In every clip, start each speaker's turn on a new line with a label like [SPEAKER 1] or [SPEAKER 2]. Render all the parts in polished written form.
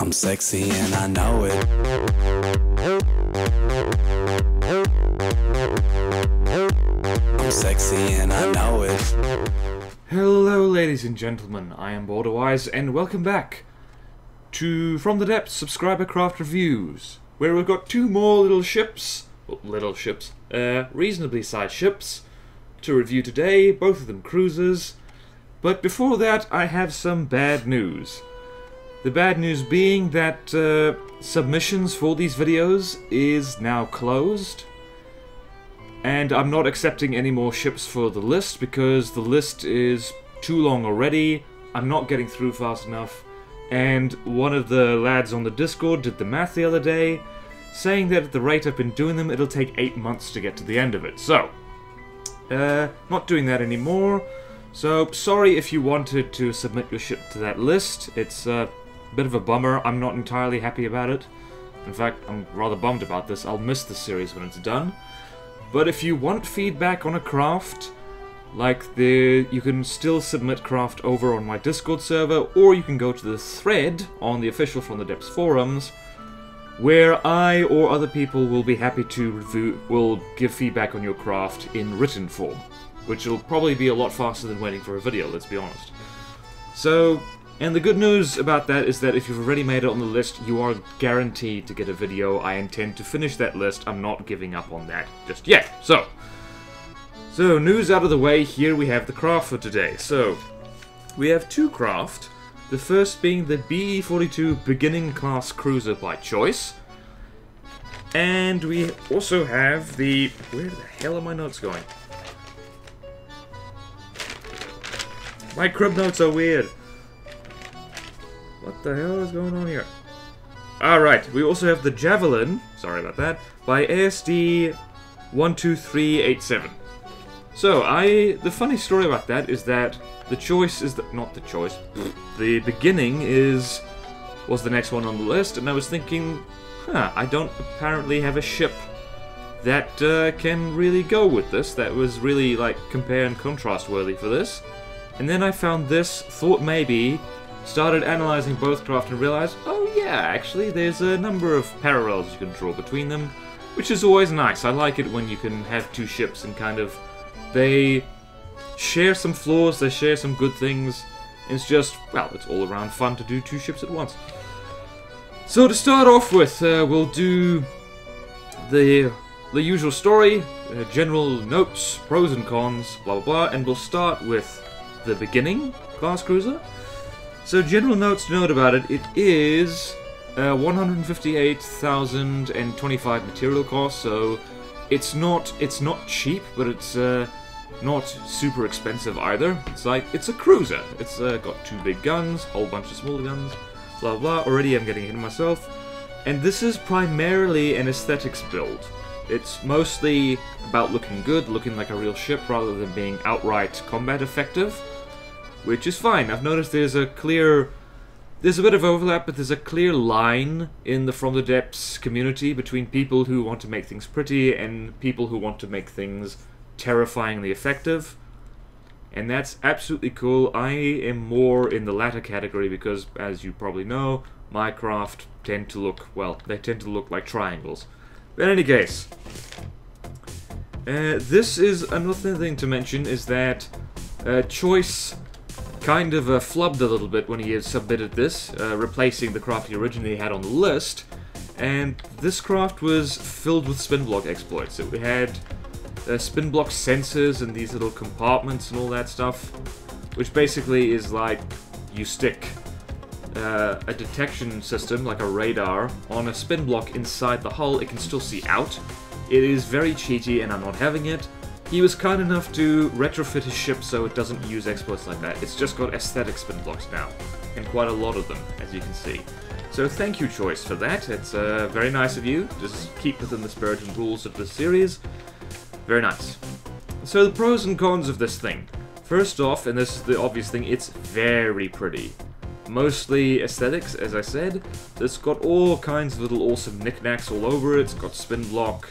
[SPEAKER 1] I'm sexy and I know it. I'm sexy and I know it.
[SPEAKER 2] Hello ladies and gentlemen, I am Borderwise and welcome back to From the Depths Subscriber Craft Reviews, where we've got two more reasonably sized ships to review today, both of them cruisers. But before that I have some bad news. The bad news being that submissions for these videos is now closed. And I'm not accepting any more ships for the list because the list is too long already. I'm not getting through fast enough. And one of the lads on the Discord did the math the other day, saying that at the rate I've been doing them, it'll take 8 months to get to the end of it. So, not doing that anymore. So, sorry if you wanted to submit your ship to that list. It's a bit of a bummer. I'm not entirely happy about it. In fact, I'm rather bummed about this. I'll miss the series when it's done. But if you want feedback on a craft, you can still submit craft over on my Discord server, or you can go to the thread on the official From the Depths forums, where I or other people will be happy to give feedback on your craft in written form, which will probably be a lot faster than waiting for a video, let's be honest. So, and the good news about that is that if you've already made it on the list, you are guaranteed to get a video. I intend to finish that list. I'm not giving up on that just yet. So news out of the way, here we have the craft for today. So, we have two craft. The first being the BE-42 beginning class cruiser by choice. And we also have the... Where the hell are my notes going? My crib notes are weird. What the hell is going on here? Alright, we also have the Javelin, sorry about that, by ACLN 12387. So, the funny story about that is that the choice is the beginning was the next one on the list, and I was thinking, I don't apparently have a ship that can really go with this, that was really, like, compare and contrast worthy for this. And then I found this, thought maybe, started analysing both craft and realised, oh yeah, actually there's a number of parallels you can draw between them, which is always nice. I like it when you can have two ships and kind of, they share some flaws, they share some good things. It's just, well, it's all around fun to do two ships at once. So to start off with, we'll do the usual story, general notes, pros and cons, blah blah blah, and we'll start with the beginning class cruiser. So general notes to note about it, it is 158,025 material cost, so it's not cheap, but it's not super expensive either. It's a cruiser. It's got two big guns, a whole bunch of smaller guns, blah blah. Already I'm getting ahead of myself. And this is primarily an aesthetics build. It's mostly about looking good, looking like a real ship, rather than being outright combat effective. Which is fine. I've noticed there's a bit of overlap, but there's a clear line in the From the Depths community between people who want to make things pretty and people who want to make things terrifyingly effective. And that's absolutely cool. I am more in the latter category because, as you probably know, my craft tend to look like triangles. But in any case, this is another thing to mention, is that Choice kind of flubbed a little bit when he had submitted this, replacing the craft he originally had on the list, and this craft was filled with spin block exploits. So we had spin block sensors and these little compartments and all that stuff, which basically is like you stick a detection system, like a radar, on a spin block inside the hull. It can still see out. It is very cheaty and I'm not having it. He was kind enough to retrofit his ship so it doesn't use exploits like that. It's just got aesthetic spin blocks now, and quite a lot of them, as you can see. So thank you, Choice, for that. It's very nice of you. Just keep within the spirit and rules of the series. Very nice. So the pros and cons of this thing. First off, and this is the obvious thing, it's very pretty. Mostly aesthetics, as I said. It's got all kinds of little awesome knickknacks all over it. It's got spin block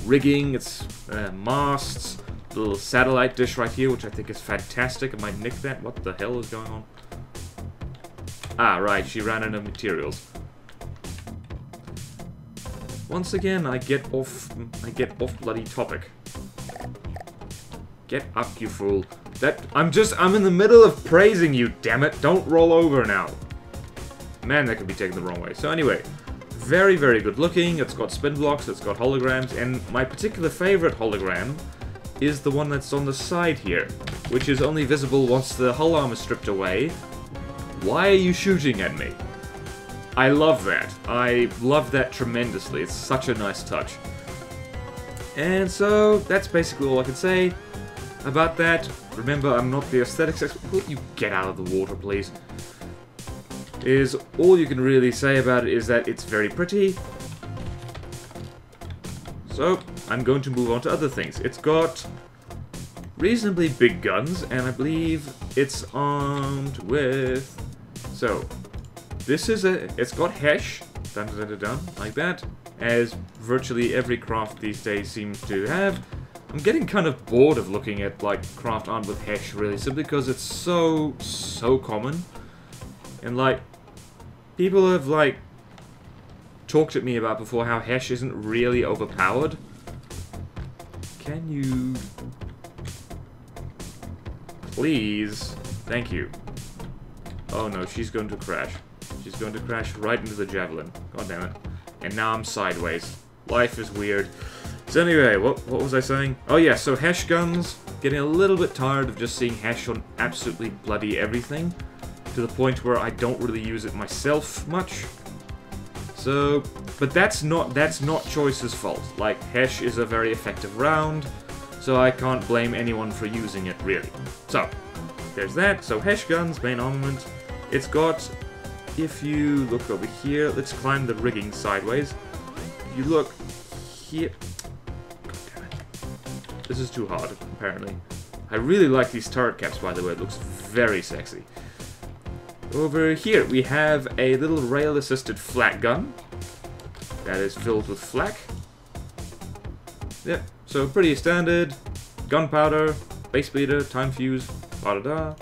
[SPEAKER 2] rigging, it's masts, the little satellite dish right here, which I think is fantastic. I might nick that. What the hell is going on? Ah, right, she ran out of materials. once again, I get off bloody topic. Get up, you fool. I'm in the middle of praising you, damn it. Don't roll over now. Man, that could be taken the wrong way. So anyway, very, very good looking. It's got spin blocks, it's got holograms, and my particular favorite hologram is the one that's on the side here, which is only visible once the hull arm is stripped away. Why are you shooting at me? I love that. I love that tremendously. It's such a nice touch. And so, that's basically all I can say about that. Remember, I'm not the aesthetics expert. Will you get out of the water, please? All you can really say about it is that it's very pretty. So, I'm going to move on to other things. It's got reasonably big guns, and I believe it's armed with... So, it's got Hesh, dun dun dun dun, like that, as virtually every craft these days seems to have. I'm getting kind of bored of looking at, like, craft armed with Hesh, really, simply because it's so common. And, like, people have, like, talked at me about before how Hesh isn't really overpowered. Can you... Please? Thank you. Oh no, she's going to crash. She's going to crash right into the Javelin. God damn it. And now I'm sideways. Life is weird. So anyway, what was I saying? Oh yeah, so Hesh guns. Getting a little bit tired of just seeing Hesh on absolutely bloody everything. To the point where I don't really use it myself much. So, but that's not Choice's fault. Like, Hesh is a very effective round, so I can't blame anyone for using it, really. So, there's that. So, Hesh guns, main armament. It's got, if you look over here, let's climb the rigging sideways. If you look here... God damn it. This is too hard, apparently. I really like these turret caps, by the way. It looks very sexy. Over here, we have a little rail-assisted flak gun that is filled with flak. Yep, so pretty standard. Gunpowder, base bleeder, time fuse, da-da-da.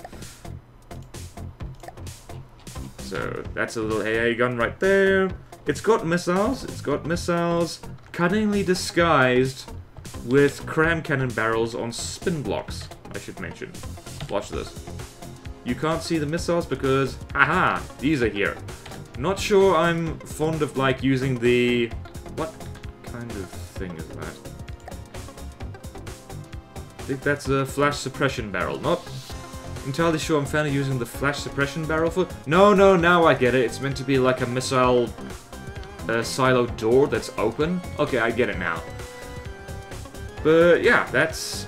[SPEAKER 2] So that's a little AA gun right there. It's got missiles. It's got missiles cunningly disguised with cram cannon barrels on spin blocks, I should mention. Watch this. You can't see the missiles because, haha, these are here. Not sure I'm fond of, like, using the... What kind of thing is that? I think that's a flash suppression barrel. Not entirely sure I'm a fan of using the flash suppression barrel for... No, now I get it. It's meant to be like a missile silo door that's open. Okay, I get it now. But, yeah, that's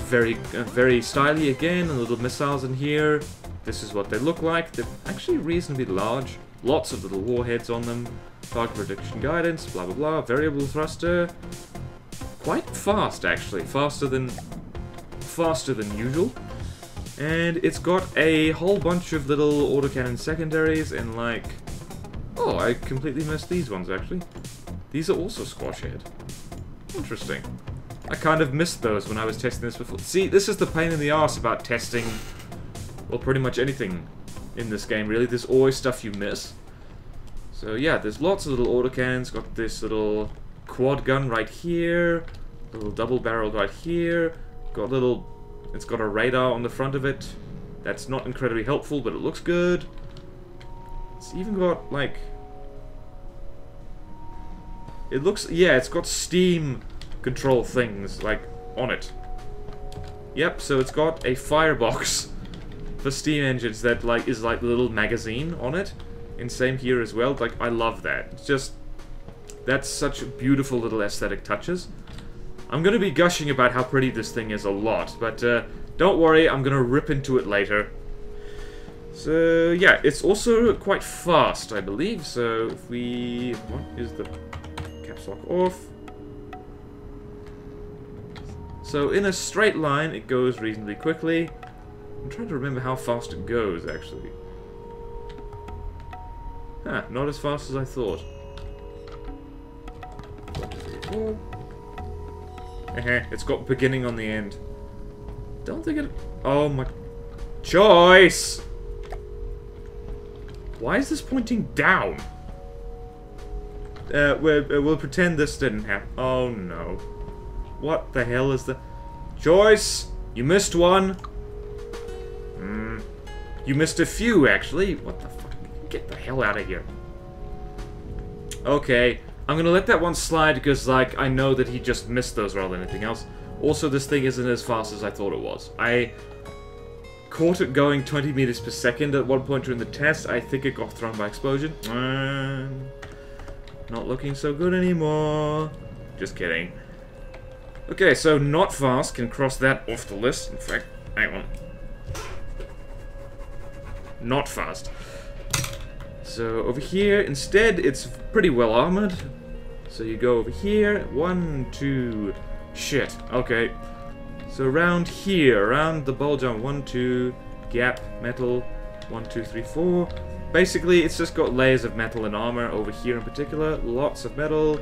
[SPEAKER 2] very stylish again, and little missiles in here. This is what they look like. They're actually reasonably large. Lots of little warheads on them. Target prediction guidance, blah blah blah. Variable thruster. Quite fast, actually. Faster than usual. And it's got a whole bunch of little autocannon secondaries and like... Oh, I completely missed these ones, actually. These are also squash head. Interesting. I kind of missed those when I was testing this before. See, this is the pain in the arse about testing, well, pretty much anything in this game, really. There's always stuff you miss. So, yeah, there's lots of little autocannons. Got this little quad gun right here. Little double barrel right here. Got little... It's got a radar on the front of it. That's not incredibly helpful, but it looks good. It's even got, like... It looks... Yeah, it's got steam control things, like, on it. Yep, so it's got a firebox for steam engines that, like, is like a little magazine on it. And same here as well. Like, I love that. It's just... That's such beautiful little aesthetic touches. I'm gonna be gushing about how pretty this thing is a lot, but don't worry, I'm gonna rip into it later. So, yeah, it's also quite fast, I believe. So, if we... What is the caps lock off? So, in a straight line, it goes reasonably quickly. I'm trying to remember how fast it goes, actually. Huh, not as fast as I thought. 1, 2, 3, 4. It's got beginning on the end. Don't think it... Oh my... Choice! Why is this pointing down? we'll pretend this didn't happen. Oh no. What the hell is the... Joyce! You missed one! You missed a few, actually. What the fuck? Get the hell out of here. Okay. I'm gonna let that one slide because, like, I know that he just missed those rather than anything else. Also, this thing isn't as fast as I thought it was. I caught it going 20 meters per second at one point during the test. I think it got thrown by explosion. Not looking so good anymore. Just kidding. Okay, so not fast. Can cross that off the list. In fact, hang on. Not fast. So over here, instead, it's pretty well armored. So you go over here. 1, 2... Shit. Okay. So around here, around the bulge on 1, 2, gap, metal, 1, 2, 3, 4. Basically, it's just got layers of metal and armor over here in particular. Lots of metal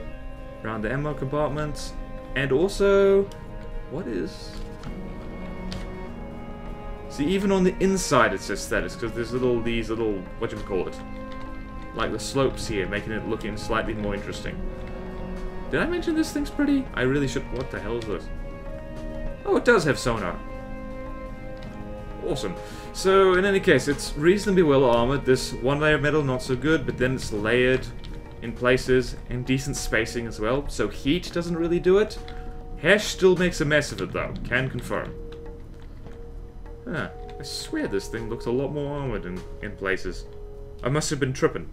[SPEAKER 2] around the ammo compartments. And also, what is... See, even on the inside it's aesthetics, because there's these little, whatchamacallit, like the slopes here, making it looking slightly more interesting. Did I mention this thing's pretty? I really should... What the hell is this? Oh, it does have sonar. Awesome. So, in any case, it's reasonably well armored. This one layer of metal, not so good, but then it's layered in places, and decent spacing as well. So heat doesn't really do it. Hesh still makes a mess of it, though. Can confirm. Huh. I swear this thing looks a lot more armored in places. I must have been tripping.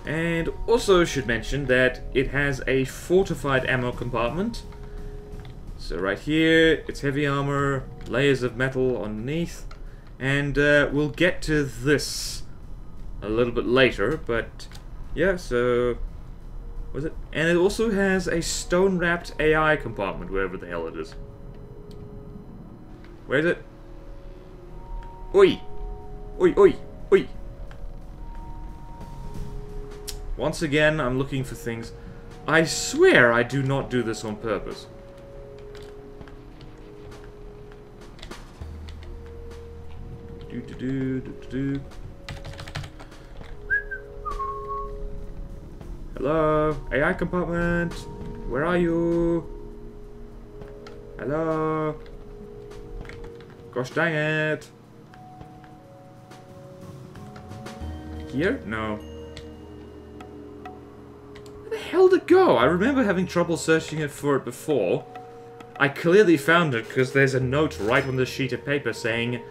[SPEAKER 2] And also should mention that it has a fortified ammo compartment. So right here, it's heavy armor, layers of metal underneath, and we'll get to this a little bit later, but yeah, so... Was it? And it also has a stone-wrapped AI compartment, wherever the hell it is. Where is it? Oi! Oi, oi, oi! Once again, I'm looking for things. I swear I do not do this on purpose. Do-do-do-do-do-do. Hello? AI compartment? Where are you? Hello? Gosh dang it. Here? No. Where the hell did it go? I remember having trouble searching for it before. I clearly found it because there's a note right on this sheet of paper saying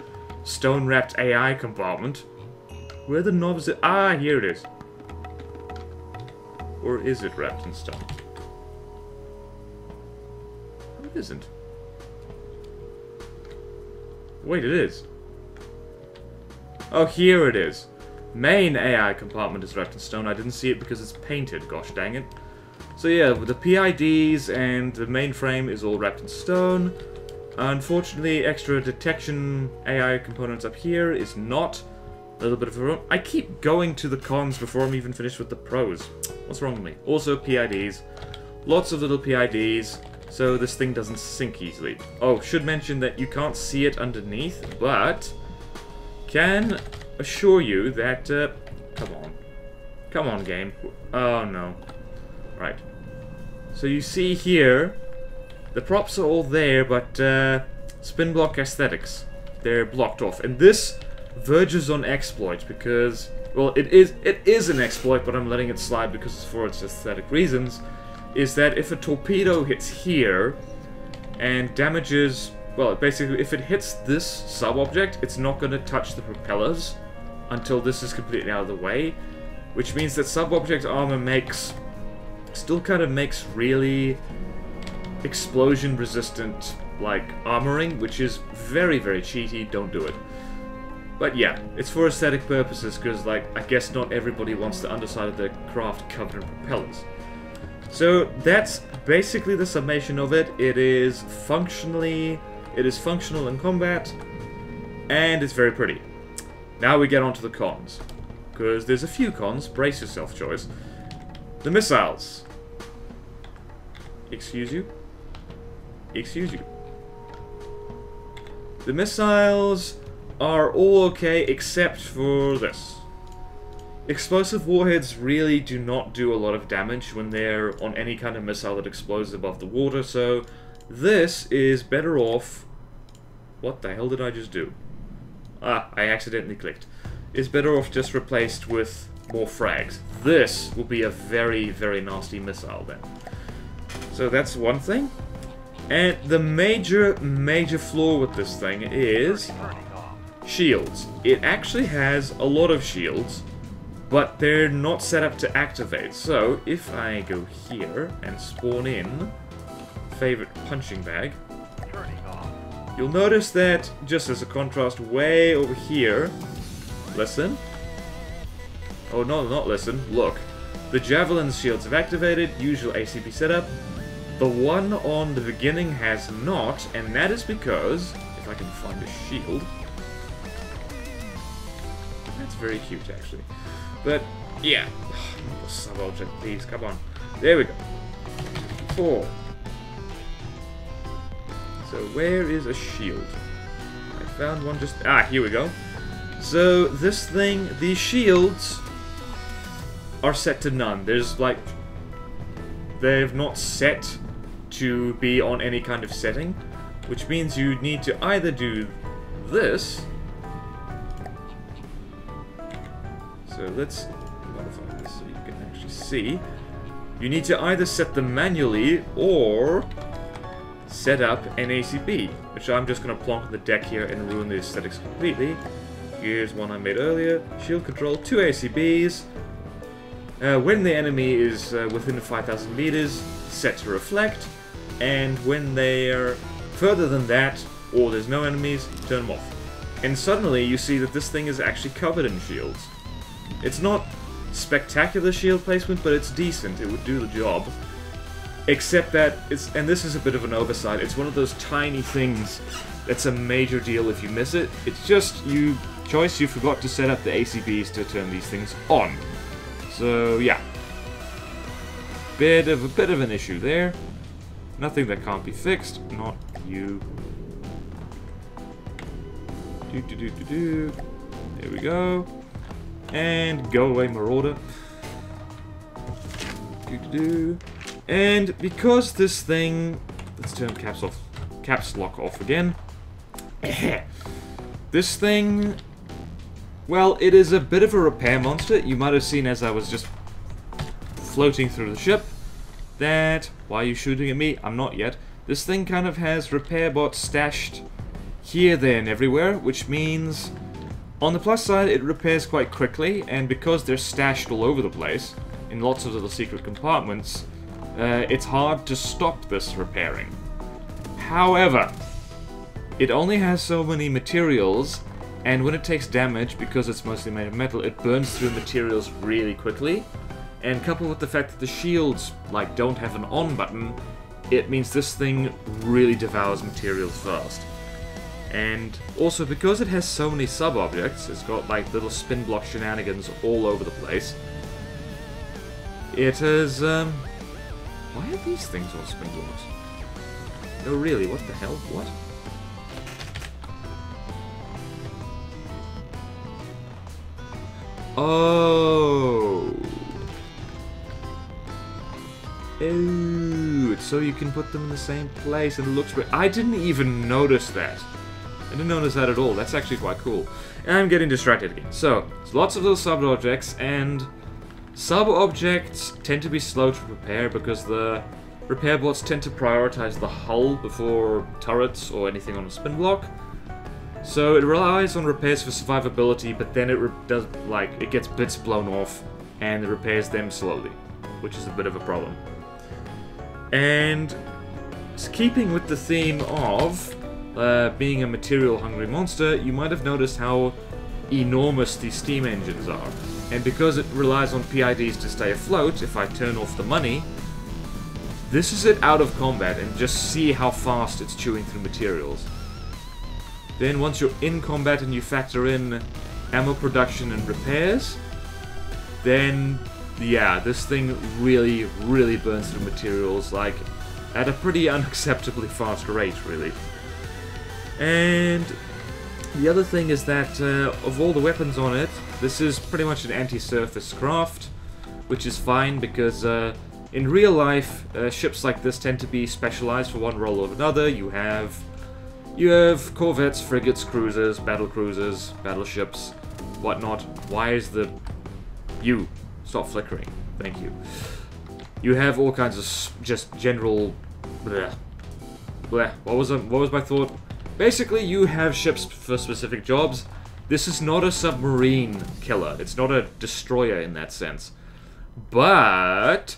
[SPEAKER 2] stone-wrapped AI compartment. Where the knob is it? Ah, here it is. Or is it wrapped in stone? No, it isn't. Wait, it is. Oh, here it is. Main AI compartment is wrapped in stone. I didn't see it because it's painted, gosh dang it. So yeah, the PIDs and the mainframe is all wrapped in stone. Unfortunately, extra detection AI components up here is not. A little bit of a room. I keep going to the cons before I'm even finished with the pros. What's wrong with me? Also, PIDs. Lots of little PIDs, so this thing doesn't sink easily. Oh, should mention that you can't see it underneath, but can assure you that... come on. Come on, game. Oh, no. Right. So you see here, the props are all there, but spin block aesthetics. They're blocked off. And this verges on exploit because, well, it is an exploit, but I'm letting it slide because it's for its aesthetic reasons, is that if a torpedo hits here and damages, well, basically if it hits this sub-object, it's not going to touch the propellers until this is completely out of the way, which means that sub-object armor still kind of makes really explosion resistant like armoring, which is very, very cheaty. Don't do it. But yeah, it's for aesthetic purposes, because, like, I guess not everybody wants the underside of their craft covered in propellers. So that's basically the summation of it. It is functional in combat, and it's very pretty. Now we get on to the cons, because there's a few cons. Brace yourself, Joyce. The missiles. Excuse you? Excuse you. The missiles are all okay except for this. explosive warheads really do not do a lot of damage when they're on any kind of missile that explodes above the water, so this is better off... What the hell did I just do? Ah, I accidentally clicked. Is better off just replaced with more frags. This will be a very, very nasty missile then. So that's one thing. And the major flaw with this thing is shields. It actually has a lot of shields, but they're not set up to activate. So if I go here and spawn in favorite punching bag, you'll notice that, just as a contrast, way over here, listen. Oh no, not listen, look. The Javelin shields have activated, usual ACP setup. The one on the beginning has not, and that is because, if I can find a shield... That's very cute, actually. But, yeah. The sub-object, please, come on. There we go. 4. So where is a shield? I found one just... Ah, here we go. So this thing, these shields are set to none. There's like... They've not set to be on any kind of setting, which means you need to either do this. So let's modify this so you can actually see. You need to either set them manually or set up an ACB, which I'm just going to plonk on the deck here and ruin the aesthetics completely. Here's one I made earlier. Shield control, 2 ACBs. When the enemy is within 5,000 meters, set to reflect. And when they're further than that, or there's no enemies, turn them off. And suddenly you see that this thing is actually covered in shields. It's not spectacular shield placement, but it's decent. It would do the job. Except that it's, and this is a bit of an oversight, it's one of those tiny things that's a major deal if you miss it. It's just you forgot to set up the ACBs to turn these things on. So yeah, bit of an issue there. Nothing that can't be fixed. Not you. There we go. And go away, Marauder. And because this thing... Let's turn caps lock off again. This thing... Well, it is a bit of a repair monster. You might have seen as I was just floating through the ship that... Why are you shooting at me? I'm not yet. This thing kind of has repair bots stashed here, there, and everywhere, which means... On the plus side, it repairs quite quickly, and because they're stashed all over the place, in lots of little secret compartments, it's hard to stop this repairing. However, it only has so many materials, and when it takes damage, because it's mostly made of metal, it burns through materials really quickly, and coupled with the fact that the shields, like, don't have an on button, it means this thing really devours materials fast. And also, because it has so many sub-objects, it's got, like, little spin block shenanigans all over the place, it has, why are these things all spin blocks? No, really, what the hell? What? Oh. Oh, it's so you can put them in the same place and it looks great. I didn't even notice that. I didn't notice that at all. That's actually quite cool. And I'm getting distracted again. So, there's lots of little sub-objects, and sub-objects tend to be slow to repair because the repair bots tend to prioritize the hull before turrets or anything on a spin block. So it relies on repairs for survivability, but then it gets bits blown off, and it repairs them slowly, which is a bit of a problem. And keeping with the theme of being a material-hungry monster, you might have noticed how enormous these steam engines are. And because it relies on PIDs to stay afloat, if I turn off the money, this is it out of combat, and just see how fast it's chewing through materials. Then once you're in combat and you factor in ammo production and repairs, then yeah, this thing really, really burns through materials, like, at a pretty unacceptably fast rate, really. And The other thing is that of all the weapons on it, this is pretty much an anti-surface craft, which is fine because in real life, ships like this tend to be specialized for one role or another. You have corvettes, frigates, cruisers, battle cruisers, battleships, whatnot. Why is the... You. Stop flickering. Thank you. You have all kinds of just general... Bleh. Bleh. What was my thought? Basically, you have ships for specific jobs. This is not a submarine killer. It's not a destroyer in that sense. But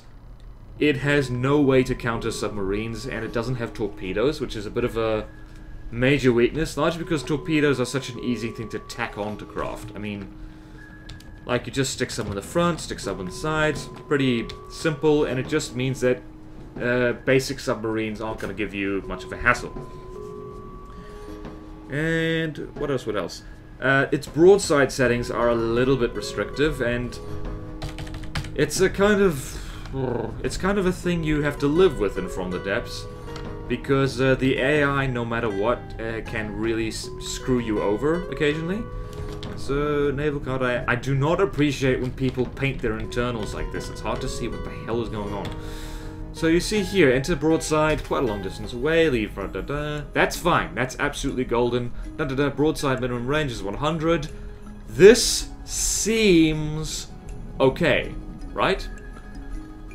[SPEAKER 2] it has no way to counter submarines, and it doesn't have torpedoes, which is a bit of a major weakness, largely because torpedoes are such an easy thing to tack on to craft. I mean, like, you just stick some in the front, stick some on the sides, pretty simple, and it just means that basic submarines aren't going to give you much of a hassle. And what else? Its broadside settings are a little bit restrictive, and it's a kind of a thing you have to live with in From the Depths, because the AI, no matter what, can really screw you over occasionally. So, naval card, I do not appreciate when people paint their internals like this. It's hard to see what the hell is going on. So you see here, enter broadside, quite a long distance away, leave, That's fine, that's absolutely golden. Broadside minimum range is 100. This seems okay, right?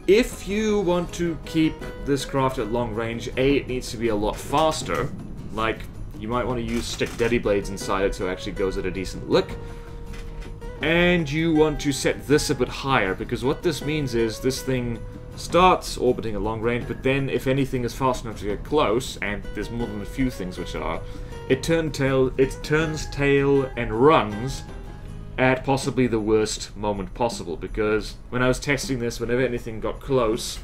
[SPEAKER 2] If you want to keep this craft at long range, it needs to be a lot faster. Like, you might want to use stick daddy blades inside it so it actually goes at a decent lick. And you want to set this a bit higher, because what this means is this thing starts orbiting at long range, but then if anything is fast enough to get close, and there's more than a few things which are, it turns tail and runs at possibly the worst moment possible, because when I was testing this, whenever anything got close,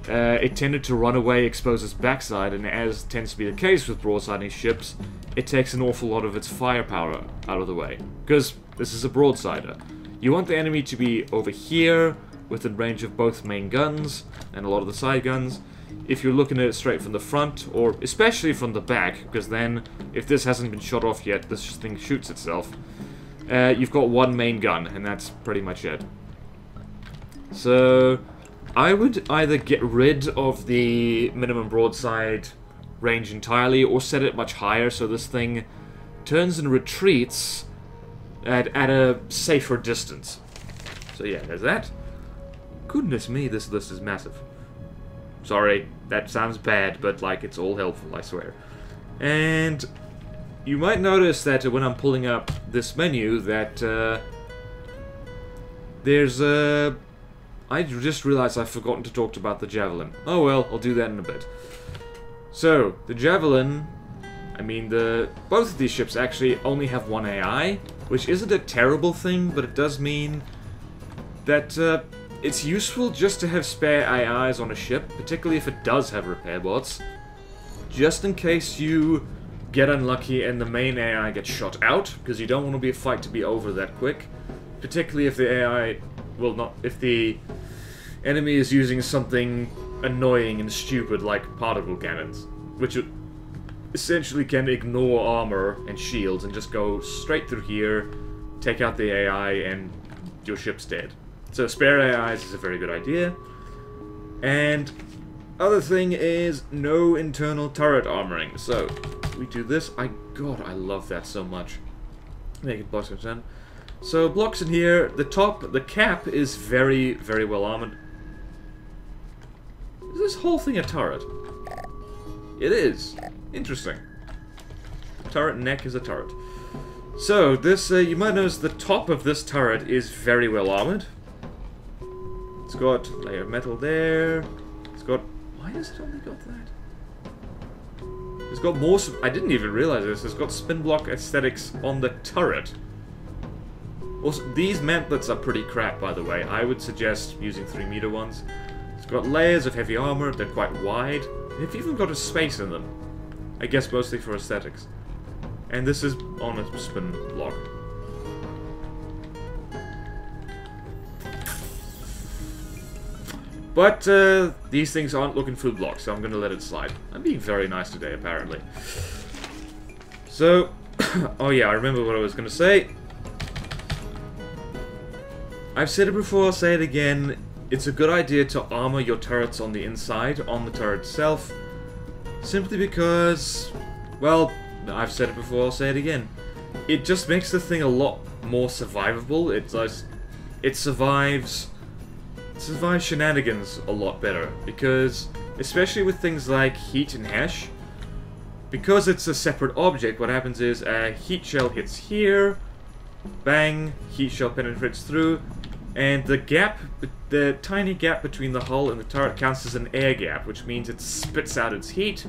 [SPEAKER 2] it tended to run away, expose its backside, and as tends to be the case with broadsiding ships, it takes an awful lot of its firepower out of the way, because this is a broadsider. You want the enemy to be over here, within range of both main guns, and a lot of the side guns. If you're looking at it straight from the front, or especially from the back, because then, if this hasn't been shot off yet, this thing shoots itself. You've got one main gun, and that's pretty much it. So, I would either get rid of the minimum broadside range entirely, or set it much higher so this thing turns and retreats at a safer distance. So yeah, there's that. Goodness me, this list is massive. Sorry, that sounds bad, but like, it's all helpful, I swear. And you might notice that when I'm pulling up this menu that there's a... I just realized I've forgotten to talk about the Javelin. Oh well, I'll do that in a bit. So, the Javelin, I mean, both of these ships actually only have one AI, which isn't a terrible thing, but it does mean that it's useful just to have spare AIs on a ship, particularly if it does have repair bots, just in case you get unlucky and the main AI gets shot out, because you don't want to be a fight to be over that quick, particularly if the AI, well, not if the enemy is using something annoying and stupid like particle cannons, which essentially can ignore armor and shields and just go straight through here, take out the AI, and your ship's dead. So spare AIs is a very good idea. And other thing is no internal turret armoring. So we do this. God, I love that so much. Naked blocks of 10. So blocks in here. The cap is very, very well armored. Is this whole thing a turret? It is. Interesting. Turret neck is a turret. So this, you might notice the top of this turret is very well armored. It's got a layer of metal there. It's got... Why has it only got that? It's got more... I didn't even realize this. It's got spin block aesthetics on the turret. Also, these mantlets are pretty crap, by the way. I would suggest using 3-meter ones. It's got layers of heavy armor. They're quite wide. They've even got a space in them. I guess mostly for aesthetics. And this is on a spin block. But these things aren't looking food blocks, so I'm going to let it slide. I'm being very nice today, apparently. So, Oh yeah, I remember what I was going to say. I've said it before, I'll say it again. It's a good idea to armor your turrets on the inside, on the turret itself. Simply because, well, I've said it before, I'll say it again. It just makes the thing a lot more survivable. It survives shenanigans a lot better. Because, especially with things like heat and hash, because it's a separate object, what happens is a heat shell hits here, bang, heat shell penetrates through, and the tiny gap between the hull and the turret counts as an air gap, which means it spits out its heat,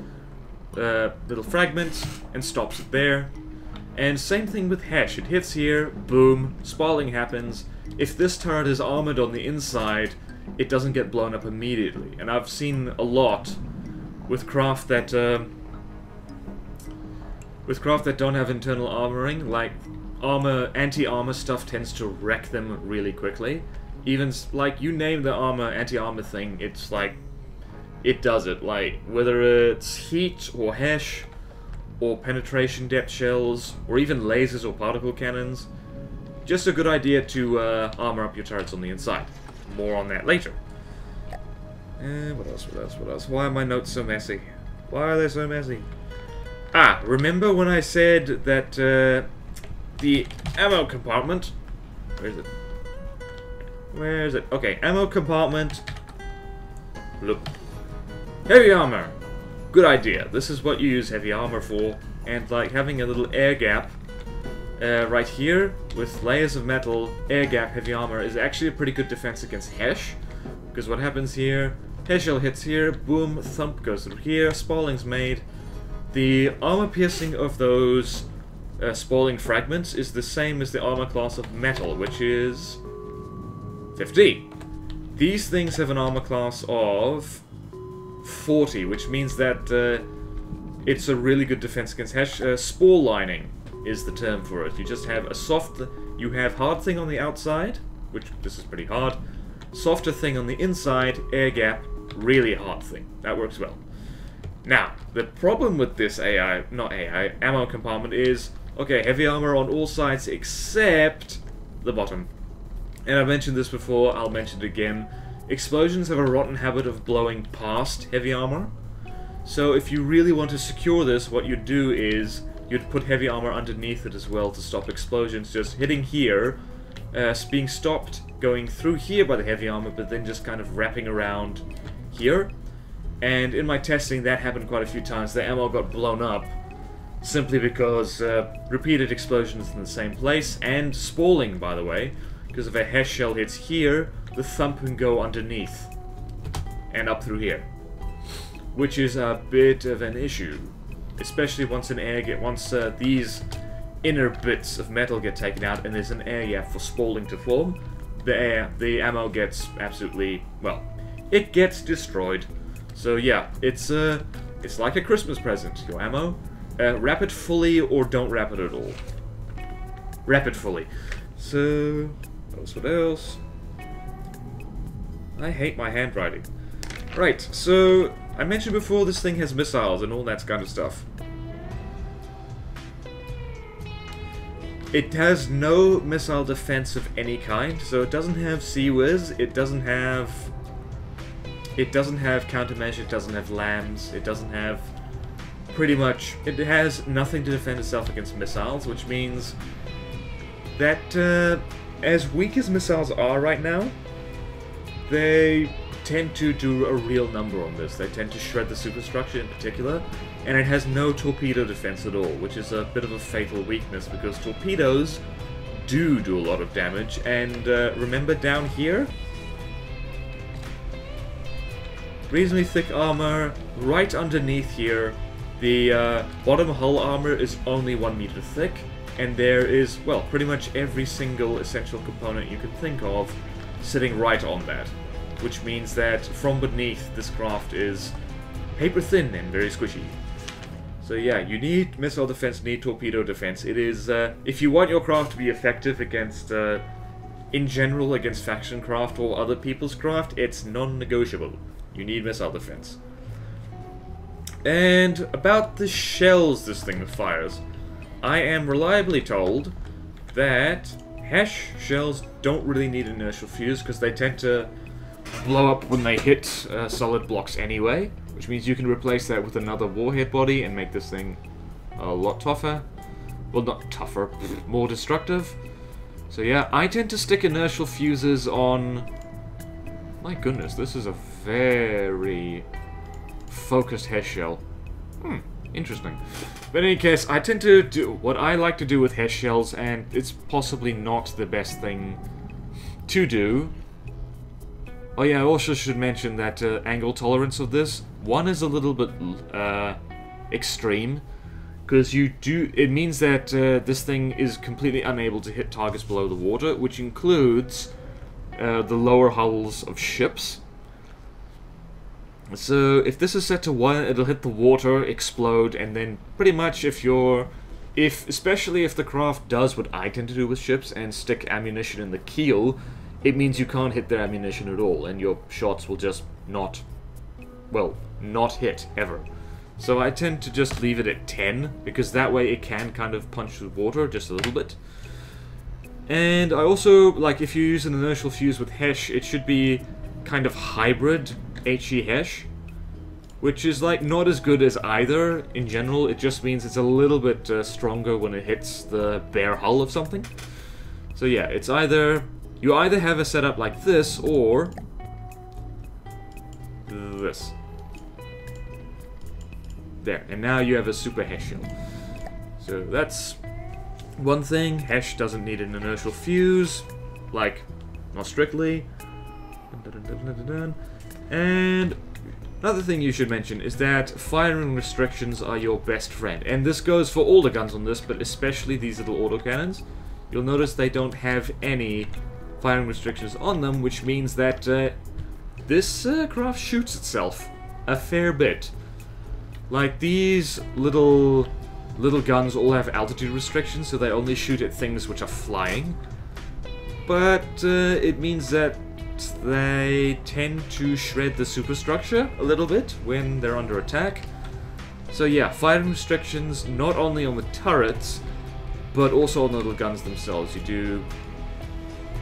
[SPEAKER 2] little fragments, and stops it there. And same thing with hash, it hits here, boom, spalling happens. If this turret is armored on the inside, it doesn't get blown up immediately. And I've seen a lot with craft that don't have internal armoring, like anti-armor stuff tends to wreck them really quickly. Even, like, you name the anti-armor thing, it's like, it does it. Like, whether it's heat or hash, or penetration depth shells, or even lasers or particle cannons, just a good idea to armor up your turrets on the inside. More on that later. What else? Why are my notes so messy? Why are they so messy? Ah, remember when I said that the ammo compartment... Where is it? Where is it? Okay, ammo compartment. Look. Heavy armor. Good idea. This is what you use heavy armor for. And like having a little air gap right here with layers of metal, air gap, heavy armor is actually a pretty good defense against hash. Because what happens here, hash shell hits here, boom, thump goes through here, spalling's made. The armor piercing of those spalling fragments is the same as the armor class of metal, which is 50. These things have an armor class of 40, which means that it's a really good defense against hash. Spore lining is the term for it. You just have a you have hard thing on the outside, which this is pretty hard. Softer thing on the inside, air gap, really hard thing. That works well. Now, the problem with this ammo compartment is, okay, heavy armor on all sides except the bottom. And I've mentioned this before, I'll mention it again. Explosions have a rotten habit of blowing past heavy armor. So if you really want to secure this, what you'd do is you'd put heavy armor underneath it as well to stop explosions just hitting here, being stopped going through here by the heavy armor, but then just kind of wrapping around here. And in my testing, that happened quite a few times. The ammo got blown up simply because repeated explosions in the same place, and spalling, by the way, because if a hash shell hits here, the thump can go underneath and up through here, which is a bit of an issue, especially once these inner bits of metal get taken out and there's an air gap for spalling to form. The ammo gets absolutely, well, it gets destroyed. So yeah, it's like a Christmas present, your ammo. Wrap it fully or don't wrap it at all. Wrap it fully. So, what else? I hate my handwriting. Right, so I mentioned before this thing has missiles and all that kind of stuff. It has no missile defense of any kind, so it doesn't have Sea-Wiz, it doesn't have countermeasure, it doesn't have lambs, it doesn't have pretty much, it has nothing to defend itself against missiles, which means that as weak as missiles are right now, they tend to do a real number on this. They tend to shred the superstructure in particular, and it has no torpedo defense at all, which is a bit of a fatal weakness because torpedoes do a lot of damage, and remember down here? Reasonably thick armor, right underneath here, the bottom hull armor is only 1 meter thick, and there is, well, pretty much every single essential component you can think of sitting right on that. Which means that from beneath, this craft is paper thin and very squishy. So yeah, you need missile defense, need torpedo defense. It is, if you want your craft to be effective against, in general, against faction craft or other people's craft, it's non-negotiable. You need missile defense. And about the shells this thing fires. I am reliably told that HESH shells don't really need an inertial fuse because they tend to blow up when they hit solid blocks anyway, which means you can replace that with another warhead body and make this thing a lot tougher. Well, not tougher, more destructive. So yeah, I tend to stick inertial fuses on... My goodness, this is a very focused HESH shell. Interesting. But in any case, I tend to do what I like to do with HESH shells, and it's possibly not the best thing to do. Oh yeah, I also should mention that angle tolerance of this, one is a little bit extreme, because it means that this thing is completely unable to hit targets below the water, which includes the lower hulls of ships. So if this is set to 1, it'll hit the water, explode, and then pretty much especially if the craft does what I tend to do with ships and stick ammunition in the keel, it means you can't hit their ammunition at all, and your shots will just not hit, ever. So I tend to just leave it at 10, because that way it can kind of punch through water just a little bit. And I also, like, if you use an inertial fuse with HESH, it should be kind of hybrid HE HESH, which is, like, not as good as either in general. It just means it's a little bit stronger when it hits the bare hull of something. So yeah, it's you either have a setup like this, or this. There, and now you have a super HESH shell. So that's one thing. HESH doesn't need an inertial fuse, like, not strictly. And another thing you should mention is that firing restrictions are your best friend. And this goes for all the guns on this, but especially these little autocannons. You'll notice they don't have any firing restrictions on them, which means that this craft shoots itself a fair bit. Like, these little guns all have altitude restrictions, so they only shoot at things which are flying. But it means that they tend to shred the superstructure a little bit when they're under attack. So yeah, firing restrictions not only on the turrets, but also on the little guns themselves. You do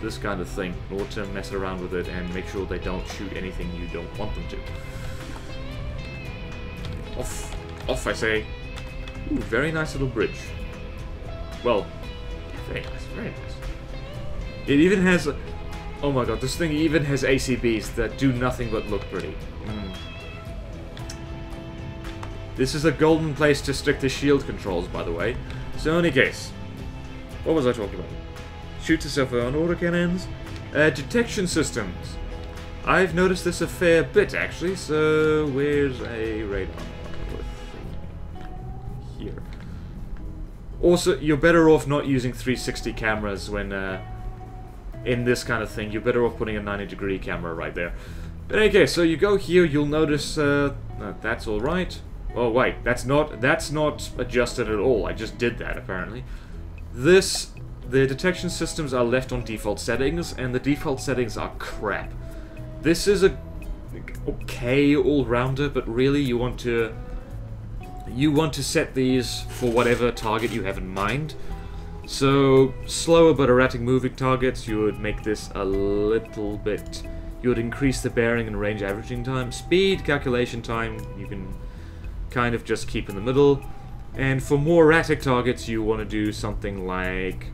[SPEAKER 2] this kind of thing in order to mess around with it and make sure they don't shoot anything you don't want them to. Off, I say. Ooh, very nice little bridge. Well, very nice, very nice. It even has... Oh my god, this thing even has ACBs that do nothing but look pretty. This is a golden place to stick the shield controls, by the way. So in any case, what was I talking about? Shoots itself on autocannons. Detection systems. I've noticed this a fair bit, actually, so where's a radar? Here. Also, you're better off not using 360 cameras when, in this kind of thing. You're better off putting a 90-degree camera right there. But in any case, so you go here, you'll notice, that's alright. Oh wait, that's not adjusted at all. I just did that, apparently. The detection systems are left on default settings, and the default settings are crap. This is a okay all-rounder, but really you want to set these for whatever target you have in mind. So, slower but erratic moving targets, you would make this a little bit... You would increase the bearing and range averaging time. Speed, calculation time, you can kind of just keep in the middle. And for more erratic targets, you want to do something like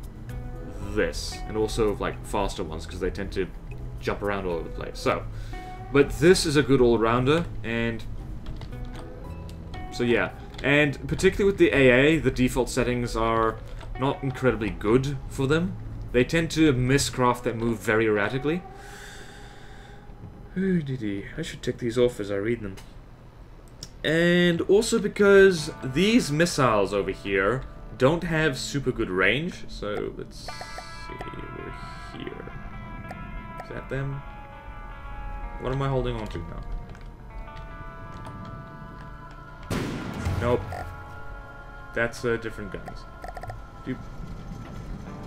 [SPEAKER 2] this. And also, like, faster ones, because they tend to jump around all over the place. So, but this is a good all-rounder, and... So yeah, and particularly with the AA, the default settings are not incredibly good for them. They tend to miss craft that move very erratically. I should take these off as I read them. And also because these missiles over here don't have super good range. So let's see, we're here. Is that them? What am I holding on to now? Nope. That's different guns.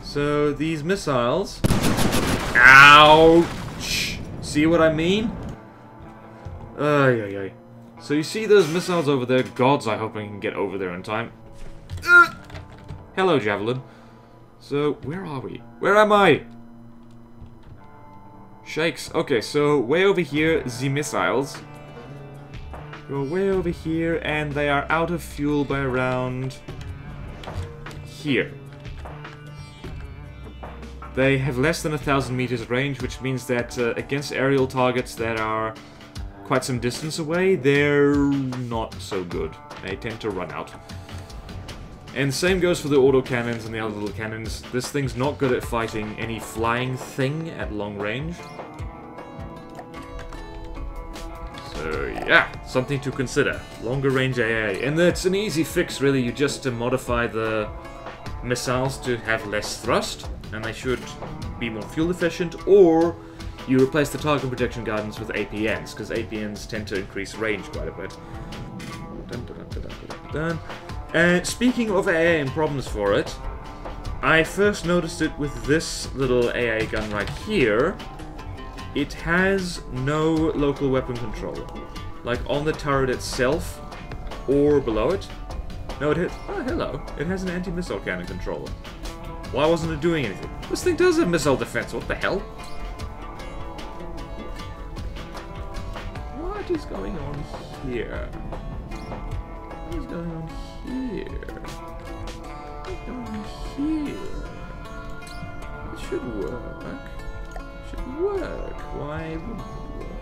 [SPEAKER 2] So these missiles... Ouch! See what I mean? Ay. So you see those missiles over there? Gods, I hope I can get over there in time. Hello, Javelin. So, where are we? Where am I? Shakes. Okay, so way over here, the missiles go way over here, and they are out of fuel by around here. They have less than 1,000 meters range, which means that against aerial targets that are quite some distance away, they're not so good. They tend to run out. And the same goes for the autocannons and the other little cannons. This thing's not good at fighting any flying thing at long range. So yeah, something to consider. Longer range AA. And it's an easy fix really, you just modify the missiles to have less thrust, and they should be more fuel efficient, or you replace the target protection guidance with APNs, because APNs tend to increase range quite a bit. Speaking of AA and problems for it, I first noticed it with this little AA gun right here. It has no local weapon controller, like on the turret itself or below it. No, it has. Oh, hello. It has an anti-missile cannon controller. Why wasn't it doing anything? This thing does have missile defense. What the hell? What is going on here? What is going on here? What's going on here? It should work. It should work. Why wouldn't it work?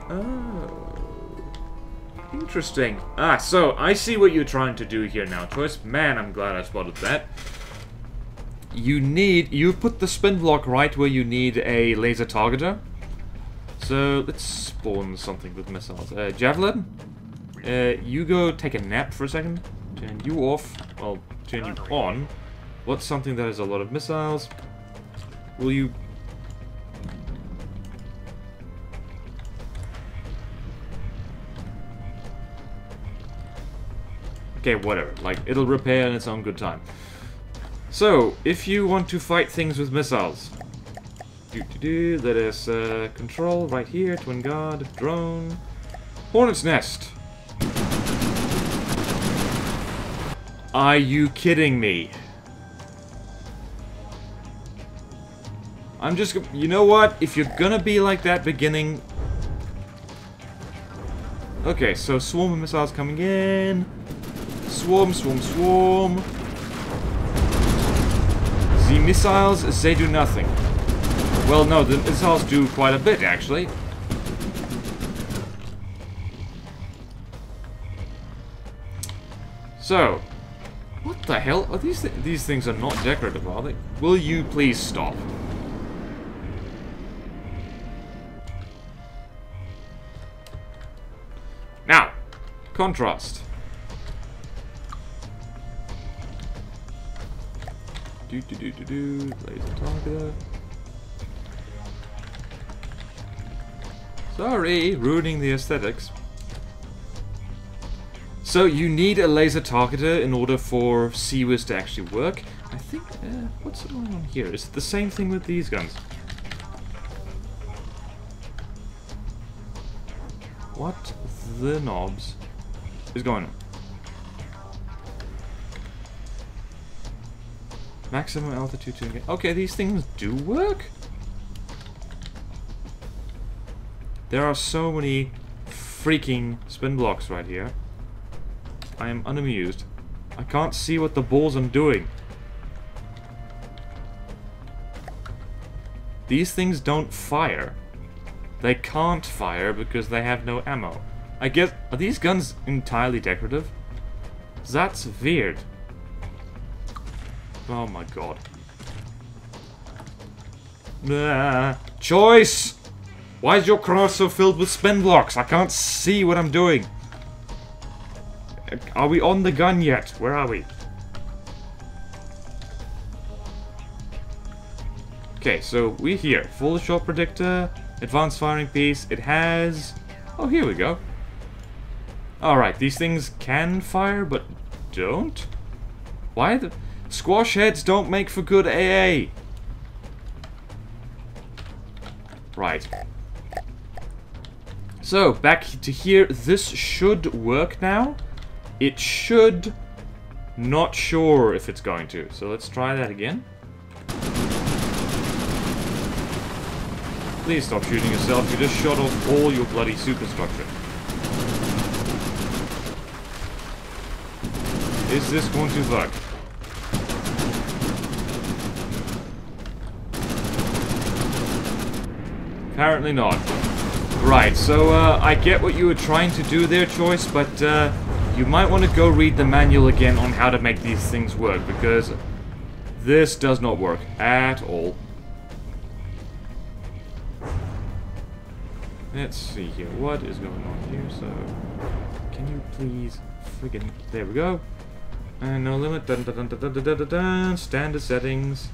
[SPEAKER 2] Oh. Interesting. Ah, so I see what you're trying to do here now, Choice. Man, I'm glad I spotted that. You put the spin block right where you need a laser targeter. So let's spawn something with missiles. Javelin, you go take a nap for a second. Turn you off. I'll turn you on. What's something that has a lot of missiles? Will you... Okay, whatever. Like, it'll repair in its own good time. So, if you want to fight things with missiles, let us control right here, twin guard, drone, hornet's nest. Are you kidding me? I'm just, you know what? If you're gonna be like that beginning. Okay, so swarm of missiles coming in. Swarm, swarm, swarm. The missiles, they do nothing. Well, no, the missiles do quite a bit, actually. So, what the hell? Are these things are not decorative, are they? Will you please stop? Now, contrast. Laser target. Sorry, ruining the aesthetics. So you need a laser targeter in order for CWIS to actually work. I think, what's going on here? Is it the same thing with these guns? What the knobs is going on? Maximum altitude to engage. Okay, these things do work? There are so many freaking spin blocks right here. I am unamused. I can't see what the balls I'm doing. These things don't fire. They can't fire because they have no ammo. I guess, are these guns entirely decorative? That's weird. Oh my god. Choice! Why is your cross so filled with spin blocks? I can't see what I'm doing. Are we on the gun yet? Where are we? Okay, so we're here. Full shot predictor, advanced firing piece. It has... Oh, here we go. Alright, these things can fire, but don't? Why the... Squash heads don't make for good AA. Right. So, back to here. This should work now. It should. Not sure if it's going to. So let's try that again. Please stop shooting yourself. You just shot off all your bloody superstructure. Is this going to work? Apparently not. Right, so I get what you were trying to do there, Choice, but you might want to go read the manual again on how to make these things work, because this does not work at all. Let's see here, what is going on here? So, can you please friggin'... There we go. And no limit, dun, dun, dun, dun, dun, dun, dun, dun. Standard settings.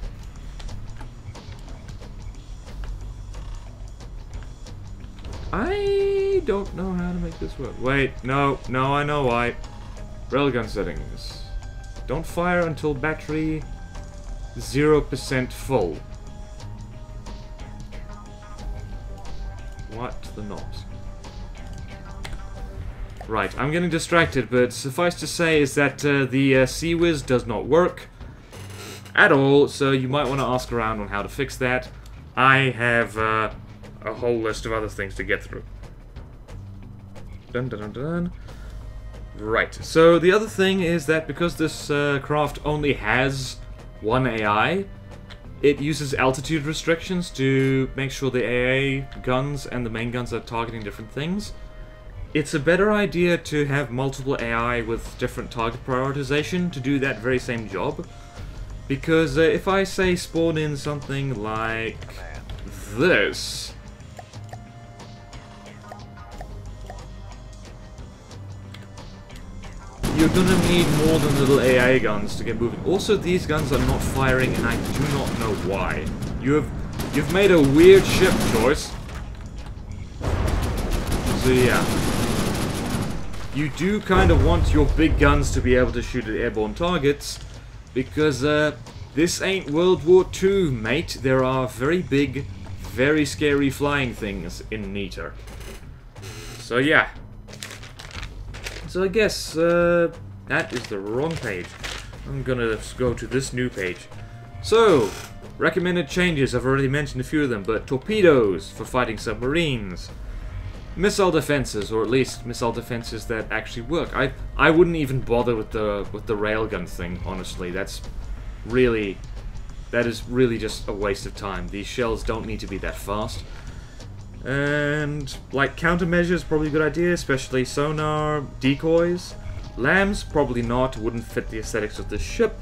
[SPEAKER 2] I don't know how to make this work. Wait, no, I know why. Railgun settings. Don't fire until battery 0% full. What the knobs? Right, I'm getting distracted, but suffice to say is that the C-Wiz does not work at all, so you might want to ask around on how to fix that. I have a whole list of other things to get through. Dun dun dun dun. Right, so the other thing is that because this craft only has one AI, it uses altitude restrictions to make sure the AA guns and the main guns are targeting different things. It's a better idea to have multiple AI with different target prioritization to do that very same job. Because if I say spawn in something like this, you're gonna need more than little AA guns to get moving. Also, these guns are not firing, and I do not know why. You've made a weird ship choice. So yeah, you do kind of want your big guns to be able to shoot at airborne targets, because this ain't World War II, mate. There are very big, very scary flying things in Neater. So yeah. So I guess that is the wrong page. I'm gonna go to this new page. So, recommended changes, I've already mentioned a few of them, but torpedoes for fighting submarines. Missile defenses, or at least missile defenses that actually work. I wouldn't even bother with the railgun thing, honestly. That is really just a waste of time. These shells don't need to be that fast. And, like, countermeasures, probably a good idea, especially sonar, decoys. Lambs, probably not, wouldn't fit the aesthetics of this ship.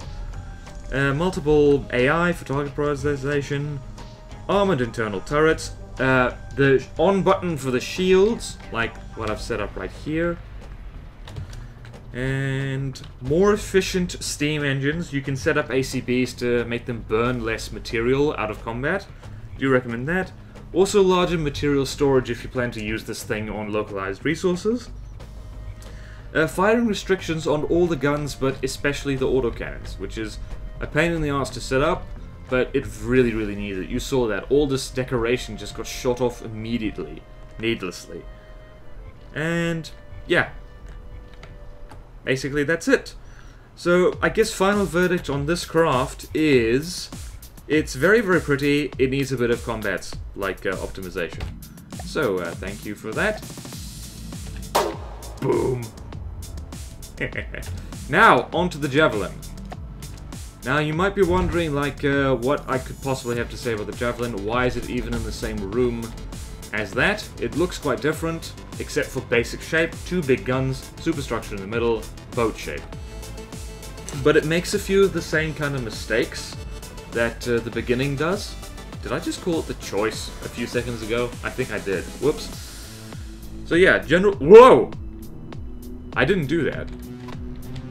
[SPEAKER 2] Multiple AI for target prioritization. Armored internal turrets. The on button for the shields, like what I've set up right here. And more efficient steam engines. You can set up ACBs to make them burn less material out of combat. Do recommend that. Also larger material storage if you plan to use this thing on localized resources. Firing restrictions on all the guns, but especially the autocannons, which is a pain in the ass to set up, but it really, really needs it. You saw that. All this decoration just got shot off immediately, needlessly. And, yeah. Basically, that's it. So, I guess final verdict on this craft is... it's very, very pretty. It needs a bit of combat, like, optimization. So, thank you for that. Boom. Now, onto the Javelin. Now, you might be wondering, like, what I could possibly have to say about the Javelin. Why is it even in the same room as that? It looks quite different, except for basic shape. 2 big guns, superstructure in the middle, boat shape. But it makes a few of the same kind of mistakes that the beginning does. Did I just call it the choice a few seconds ago? I think I did. Whoops. So yeah, general... Whoa! I didn't do that.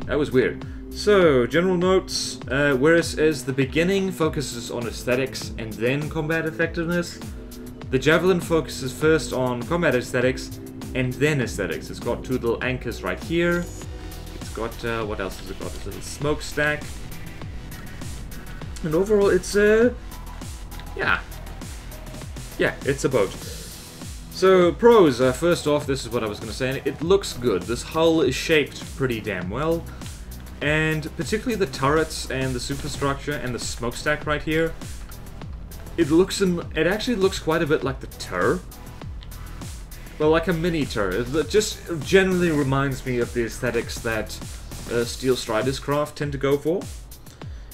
[SPEAKER 2] That was weird. So, general notes, whereas the beginning focuses on aesthetics and then combat effectiveness, the Javelin focuses first on combat aesthetics and then aesthetics. It's got 2 little anchors right here. It's got, what else has it got? It's a little smokestack. And overall, it's, yeah, it's a boat. So, pros, first off, this is what I was going to say, and it looks good. This hull is shaped pretty damn well, and particularly the turrets and the superstructure and the smokestack right here, it actually looks quite a bit like the Tur. Well, like a mini Tur. It just generally reminds me of the aesthetics that Steel Striders craft tend to go for.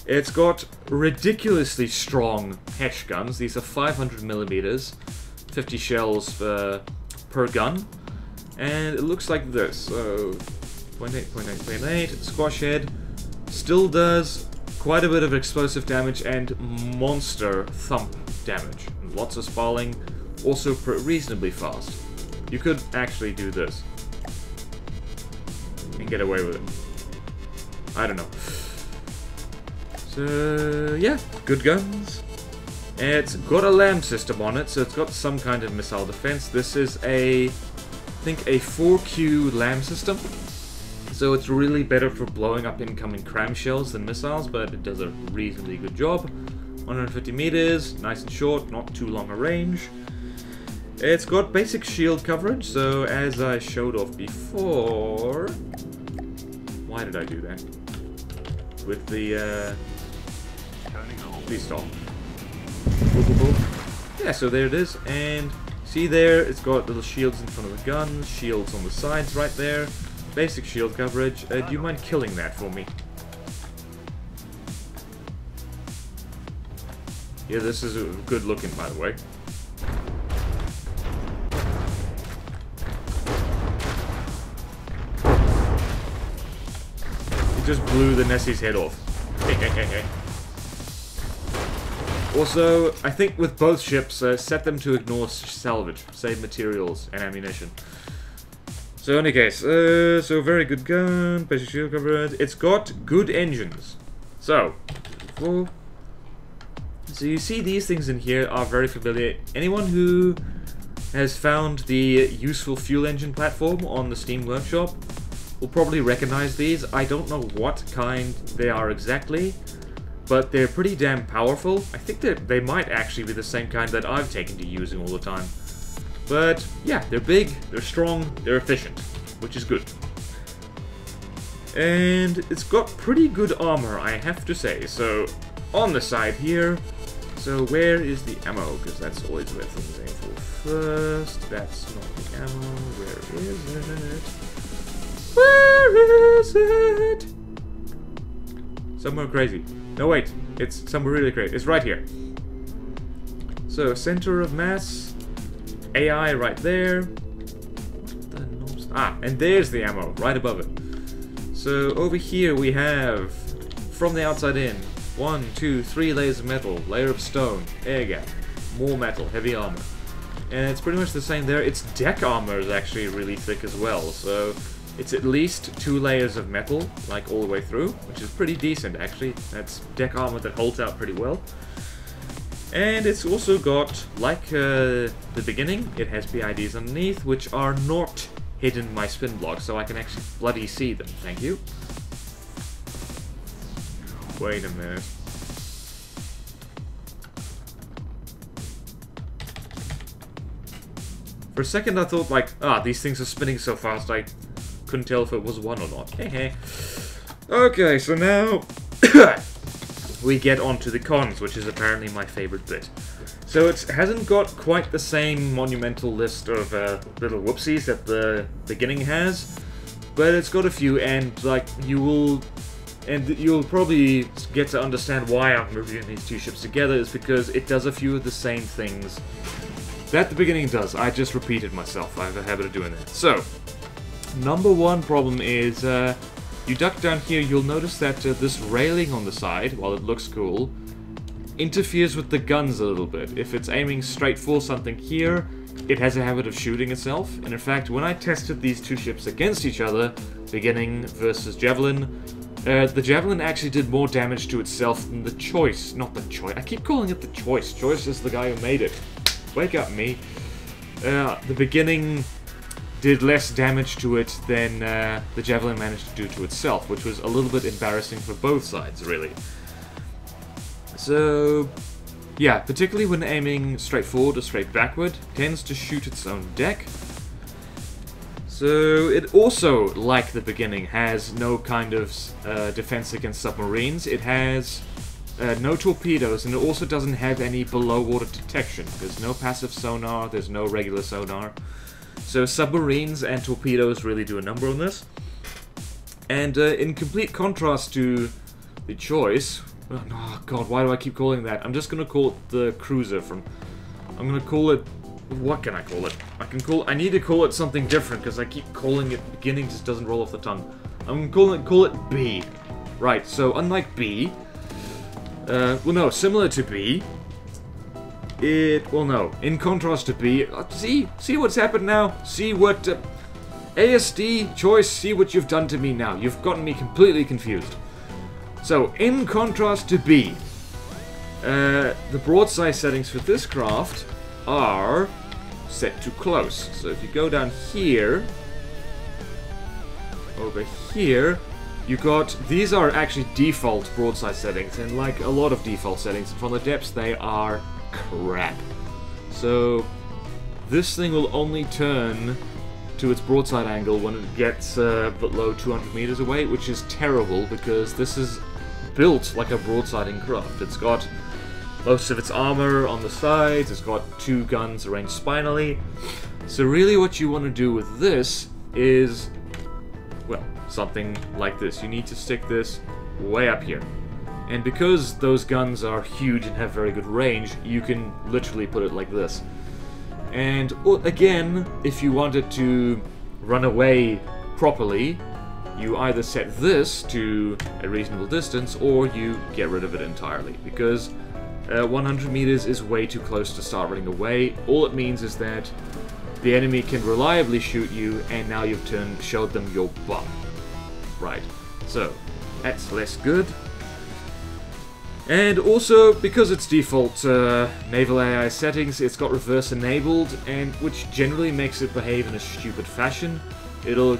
[SPEAKER 2] It's got ridiculously strong Hesh guns. These are 500mm, 50 shells per gun, and it looks like this. So 0.8, squash head, still does quite a bit of explosive damage and monster thump damage. Lots of spalling, also reasonably fast. You could actually do this and get away with it. I don't know. So yeah, good guns. It's got a LAM system on it, so it's got some kind of missile defense. This is I think a 4Q LAM system. So it's really better for blowing up incoming cram shells than missiles, but it does a reasonably good job. 150 meters, nice and short, not too long a range. It's got basic shield coverage, so as I showed off before... Why did I do that? With the, please stop. Yeah, so there it is, and see there, it's got little shields in front of the gun, shields on the sides right there, basic shield coverage. Do you mind killing that for me? Yeah, this is good looking, by the way. It just blew the Nessie's head off. Also, I think with both ships, set them to ignore salvage, save materials and ammunition. So in any case, so very good gun, basic shield coverage. It's got good engines. So you see these things in here are very familiar. Anyone who has found the useful fuel engine platform on the Steam Workshop will probably recognize these. I don't know what kind they are exactly, but they're pretty damn powerful. I think that they might actually be the same kind that I've taken to using all the time. But yeah, they're big, they're strong, they're efficient, which is good. And it's got pretty good armor, I have to say. So on the side here, so where is the ammo? Because that's always where things aim for first. That's not the ammo. Where is it? Where is it? Somewhere crazy. No, wait. It's somewhere really great. It's right here. So, center of mass. AI right there. Ah, and there's the ammo, right above it. So, over here we have, from the outside in, 1, 2, 3 layers of metal, layer of stone, air gap, more metal, heavy armor. And it's pretty much the same there. Its deck armor is actually really thick as well, so it's at least 2 layers of metal, like all the way through, which is pretty decent actually. That's deck armor that holds out pretty well. And it's also got, like the beginning, it has PIDs underneath, which are not hidden in my spin block, so I can actually bloody see them, thank you. Wait a minute. For a second I thought like, these things are spinning so fast I couldn't tell if it was one or not. Okay, so now we get on to the cons, which is apparently my favorite bit. So it hasn't got quite the same monumental list of little whoopsies that the beginning has, but it's got a few, and like you'll probably get to understand why I'm reviewing these two ships together, is because it does a few of the same things that the beginning does. I just repeated myself. I have a habit of doing that. So, number one problem is, you duck down here, you'll notice that this railing on the side, while it looks cool, interferes with the guns a little bit. If it's aiming straight for something here, it has a habit of shooting itself. And in fact, when I tested these two ships against each other, beginning versus Javelin, the Javelin actually did more damage to itself than the Choice. Not the Choice. I keep calling it the Choice. Choice is the guy who made it. Wake up, me. The beginning did less damage to it than the Javelin managed to do to itself, which was a little bit embarrassing for both sides, really. So, yeah, particularly when aiming straight forward or straight backward, tends to shoot its own deck. So it also, like the beginning, has no kind of defense against submarines. It has no torpedoes, and it also doesn't have any below water detection. There's no passive sonar, there's no regular sonar. So submarines and torpedoes really do a number on this. And in complete contrast to the choice... Oh god, why do I keep calling that? I'm just gonna call it the cruiser from... I'm gonna call it... What can I call it? I need to call it something different, because I keep calling it beginning, just doesn't roll off the tongue. I'm gonna call it B. Right, so unlike B... well no, similar to B... Well no, in contrast to B... see what's happened now? See what... ASD, choice, see what you've done to me now. You've gotten me completely confused. So, in contrast to B... the broadside settings for this craft are set to close. So if you go down here, over here, you got, these are actually default broadside settings, and like a lot of default settings from the depths, they are crap. So this thing will only turn to its broadside angle when it gets below 200 meters away, which is terrible because this is built like a broadsiding craft. It's got most of its armor on the sides, it's got 2 guns arranged spinally. So really what you want to do with this is, well, something like this. You need to stick this way up here. And because those guns are huge and have very good range, you can literally put it like this. And again, if you wanted to run away properly, you either set this to a reasonable distance or you get rid of it entirely, because 100 meters is way too close to start running away. All it means is that the enemy can reliably shoot you, and now you've showed them your bum. Right, so that's less good. And also, because it's default naval AI settings, it's got reverse enabled, and which generally makes it behave in a stupid fashion. It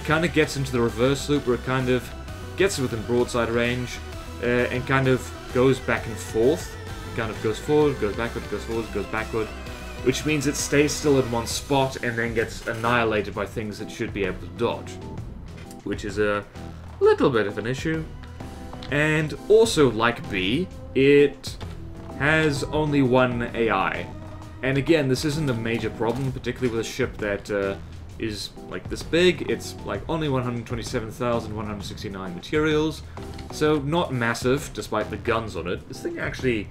[SPEAKER 2] kind of gets into the reverse loop where it kind of gets within broadside range and kind of goes back and forth. It kind of goes forward, goes backward, goes forward, goes backward, which means it stays still in one spot and then gets annihilated by things it should be able to dodge, which is a little bit of an issue. And also, like B, it has only one AI. And again, this isn't a major problem, particularly with a ship that is like this big. It's like only 127,169 materials, so not massive, despite the guns on it. This thing actually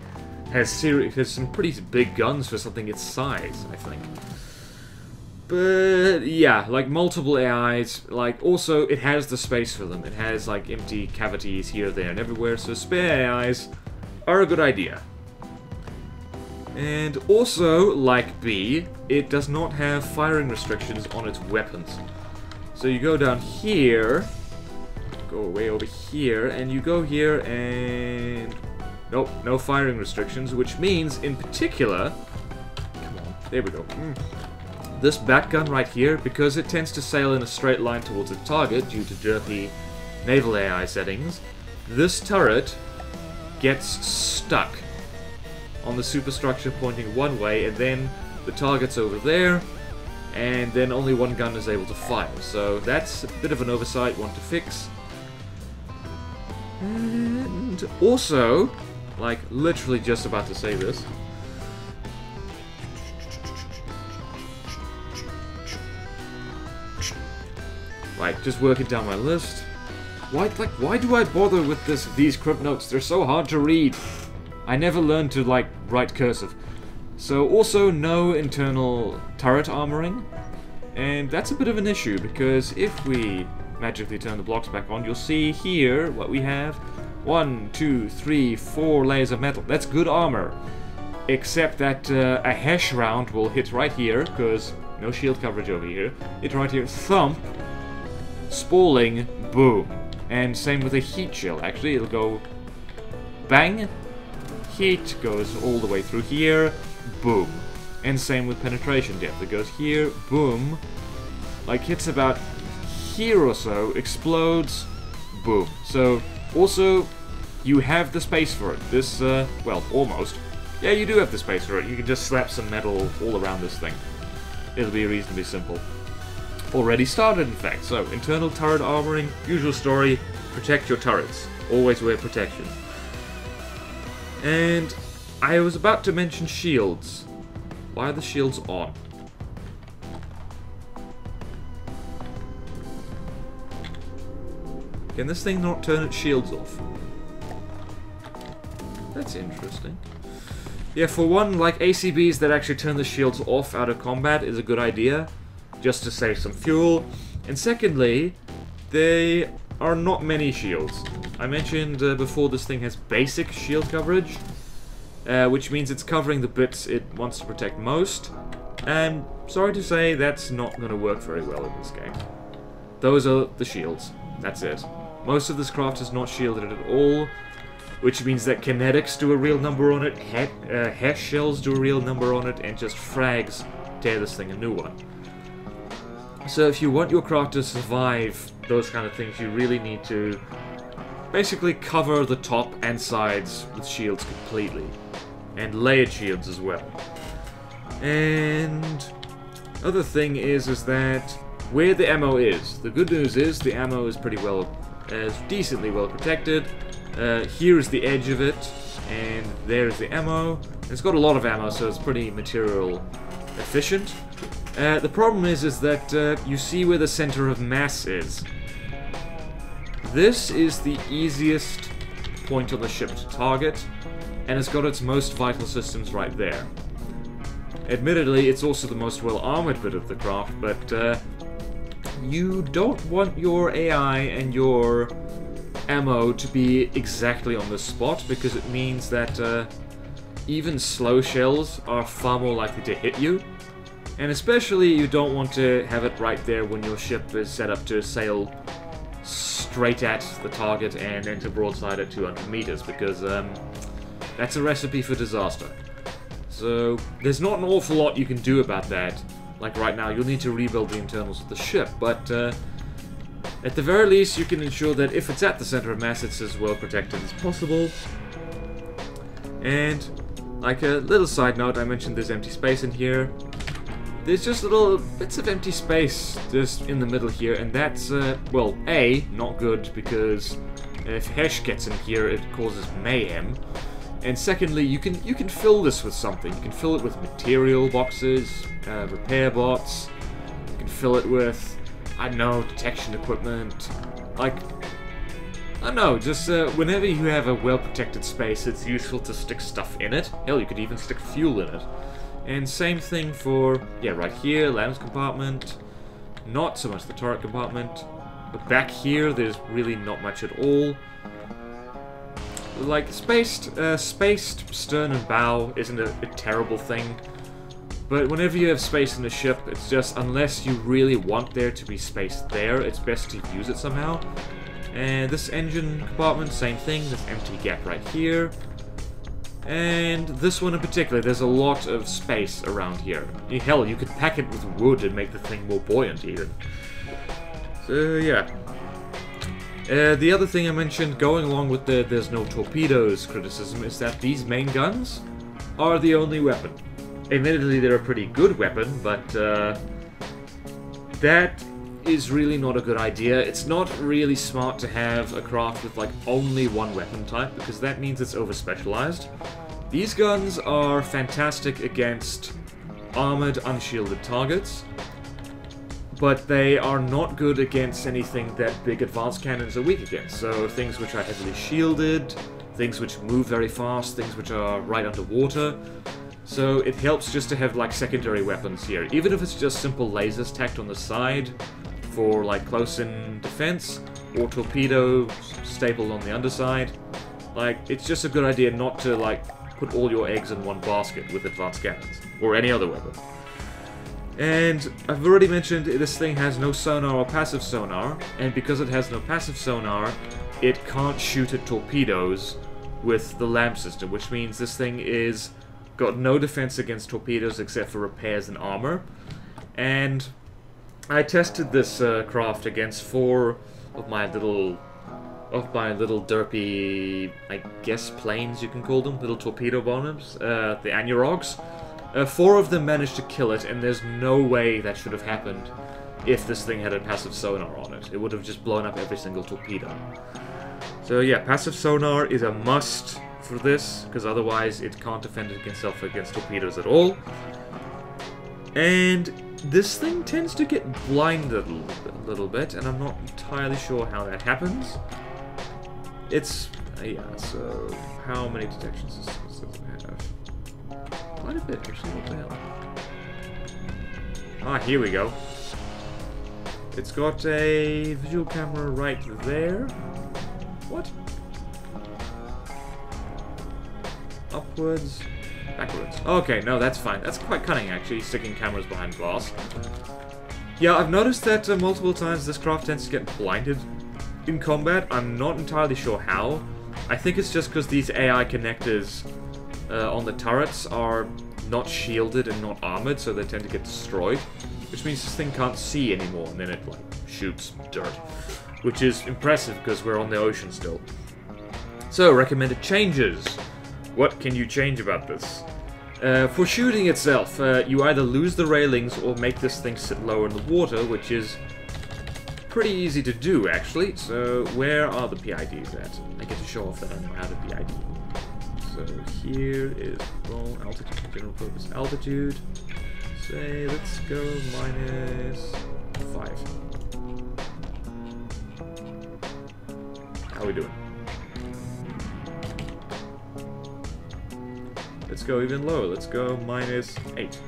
[SPEAKER 2] has some pretty big guns for something its size, I think. But yeah, like multiple AIs, like also it has the space for them. It has like empty cavities here, there, and everywhere, so spare AIs are a good idea. And also, like B, it does not have firing restrictions on its weapons. So you go down here, go way over here, and you go here and... Nope, no firing restrictions, which means, in particular... Come on, there we go. This back gun right here, because it tends to sail in a straight line towards its target due to jerky naval AI settings, this turret gets stuck on the superstructure pointing one way, and then the target's over there, and then only one gun is able to fire. So that's a bit of an oversight, one to fix. And also, like literally just about to say this, right, just working down my list. Why do I bother with these crypt notes? They're so hard to read. I never learned to, like, write cursive. So, also, no internal turret armoring. And that's a bit of an issue, because if we magically turn the blocks back on, you'll see here what we have. 1, 2, 3, 4 layers of metal. That's good armor. Except that a Hesh round will hit right here, because no shield coverage over here. Hit right here, thump, spalling, boom. And same with a heat shield, actually. It'll go bang. Heat goes all the way through here, boom. And same with penetration depth. It goes here, boom. Like hits about here or so, explodes, boom. So also you have the space for it. This, well, almost. Yeah, you do have the space for it. You can just slap some metal all around this thing. It'll be reasonably simple. Already started, in fact. So, internal turret armoring, usual story, protect your turrets. Always wear protection. And I was about to mention shields. Why are the shields on? Can this thing not turn its shields off? That's interesting. Yeah, for one, like, ACBs that actually turn the shields off out of combat is a good idea, just to save some fuel. And secondly, there are not many shields. I mentioned before this thing has basic shield coverage, which means it's covering the bits it wants to protect most. And sorry to say, that's not going to work very well in this game. Those are the shields. That's it. Most of this craft is not shielded at all, which means that kinetics do a real number on it, hash shells do a real number on it, and just frags tear this thing a new one. So if you want your craft to survive those kind of things, you really need to basically cover the top and sides with shields completely. And layered shields as well. And other thing is that where the ammo is. The good news is the ammo is pretty well, decently well protected. Here is the edge of it, and there is the ammo. It's got a lot of ammo, so it's pretty material efficient. The problem is that you see where the center of mass is. This is the easiest point on the ship to target, and it's got its most vital systems right there. Admittedly, it's also the most well-armored bit of the craft, but you don't want your AI and your ammo to be exactly on this spot, because it means that even slow shells are far more likely to hit you. And especially you don't want to have it right there when your ship is set up to sail straight at the target and enter broadside at 200 meters, because that's a recipe for disaster. So there's not an awful lot you can do about that. Like right now, you'll need to rebuild the internals of the ship, but at the very least, you can ensure that if it's at the center of mass, it's as well protected as possible. And like a little side note, I mentioned there's empty space in here. There's just little bits of empty space just in the middle here, and that's, well, A, not good, because if Hesh gets in here, it causes mayhem. And secondly, you can fill this with something. You can fill it with material boxes, repair bots. You can fill it with, I don't know, detection equipment. Like, I don't know, just whenever you have a well-protected space, it's useful to stick stuff in it. Hell, you could even stick fuel in it. And same thing for, yeah, right here, Lamb's compartment. Not so much the turret compartment. But back here, there's really not much at all. Like, spaced stern and bow isn't a terrible thing. But whenever you have space in the ship, it's just, unless you really want there to be space there, it's best to use it somehow. And this engine compartment, same thing, this empty gap right here. And this one in particular, there's a lot of space around here. Hell, you could pack it with wood and make the thing more buoyant even. So, yeah. The other thing I mentioned, going along with the there's no torpedoes criticism, is that these main guns are the only weapon. Admittedly, they're a pretty good weapon, but that is really not a good idea. It's not really smart to have a craft with like only one weapon type, because that means it's over-specialized. These guns are fantastic against armored, unshielded targets, but they are not good against anything that big advanced cannons are weak against. So things which are heavily shielded, things which move very fast, things which are right underwater. So it helps just to have like secondary weapons here, even if it's just simple lasers tacked on the side for like close-in defense, or torpedoes stapled on the underside. Like, it's just a good idea not to like put all your eggs in one basket with advanced cannons, or any other weapon. And I've already mentioned this thing has no sonar or passive sonar, and because it has no passive sonar, it can't shoot at torpedoes with the lamp system, which means this thing is got no defense against torpedoes except for repairs and armor. And I tested this craft against 4 of my little off by little derpy, I guess planes you can call them, little torpedo bombers, the Anurogs. 4 of them managed to kill it, and there's no way that should have happened if this thing had a passive sonar on it. It would have just blown up every single torpedo. So yeah, passive sonar is a must for this, because otherwise it can't defend itself against torpedoes at all. And this thing tends to get blinded a little bit, and I'm not entirely sure how that happens. It's... yeah, so... how many detection systems does it have? Quite a bit, actually. What the hell? Ah, here we go. It's got a visual camera right there. What? Upwards, backwards. Okay, no, that's fine. That's quite cunning, actually, sticking cameras behind glass. Yeah, I've noticed that multiple times this craft tends to get blinded in combat. I'm not entirely sure how. I think it's just because these AI connectors on the turrets are not shielded and not armored, so they tend to get destroyed. Which means this thing can't see anymore, and then it, like, shoots dirt. Which is impressive, because we're on the ocean still. So, recommended changes. What can you change about this? For shooting itself, you either lose the railings or make this thing sit lower in the water, which is pretty easy to do, actually. So, where are the PIDs at? I get to show off that I know how to PID. So, here is roll altitude, general purpose altitude. Say, let's go -5. How are we doing? Let's go even lower. Let's go -8.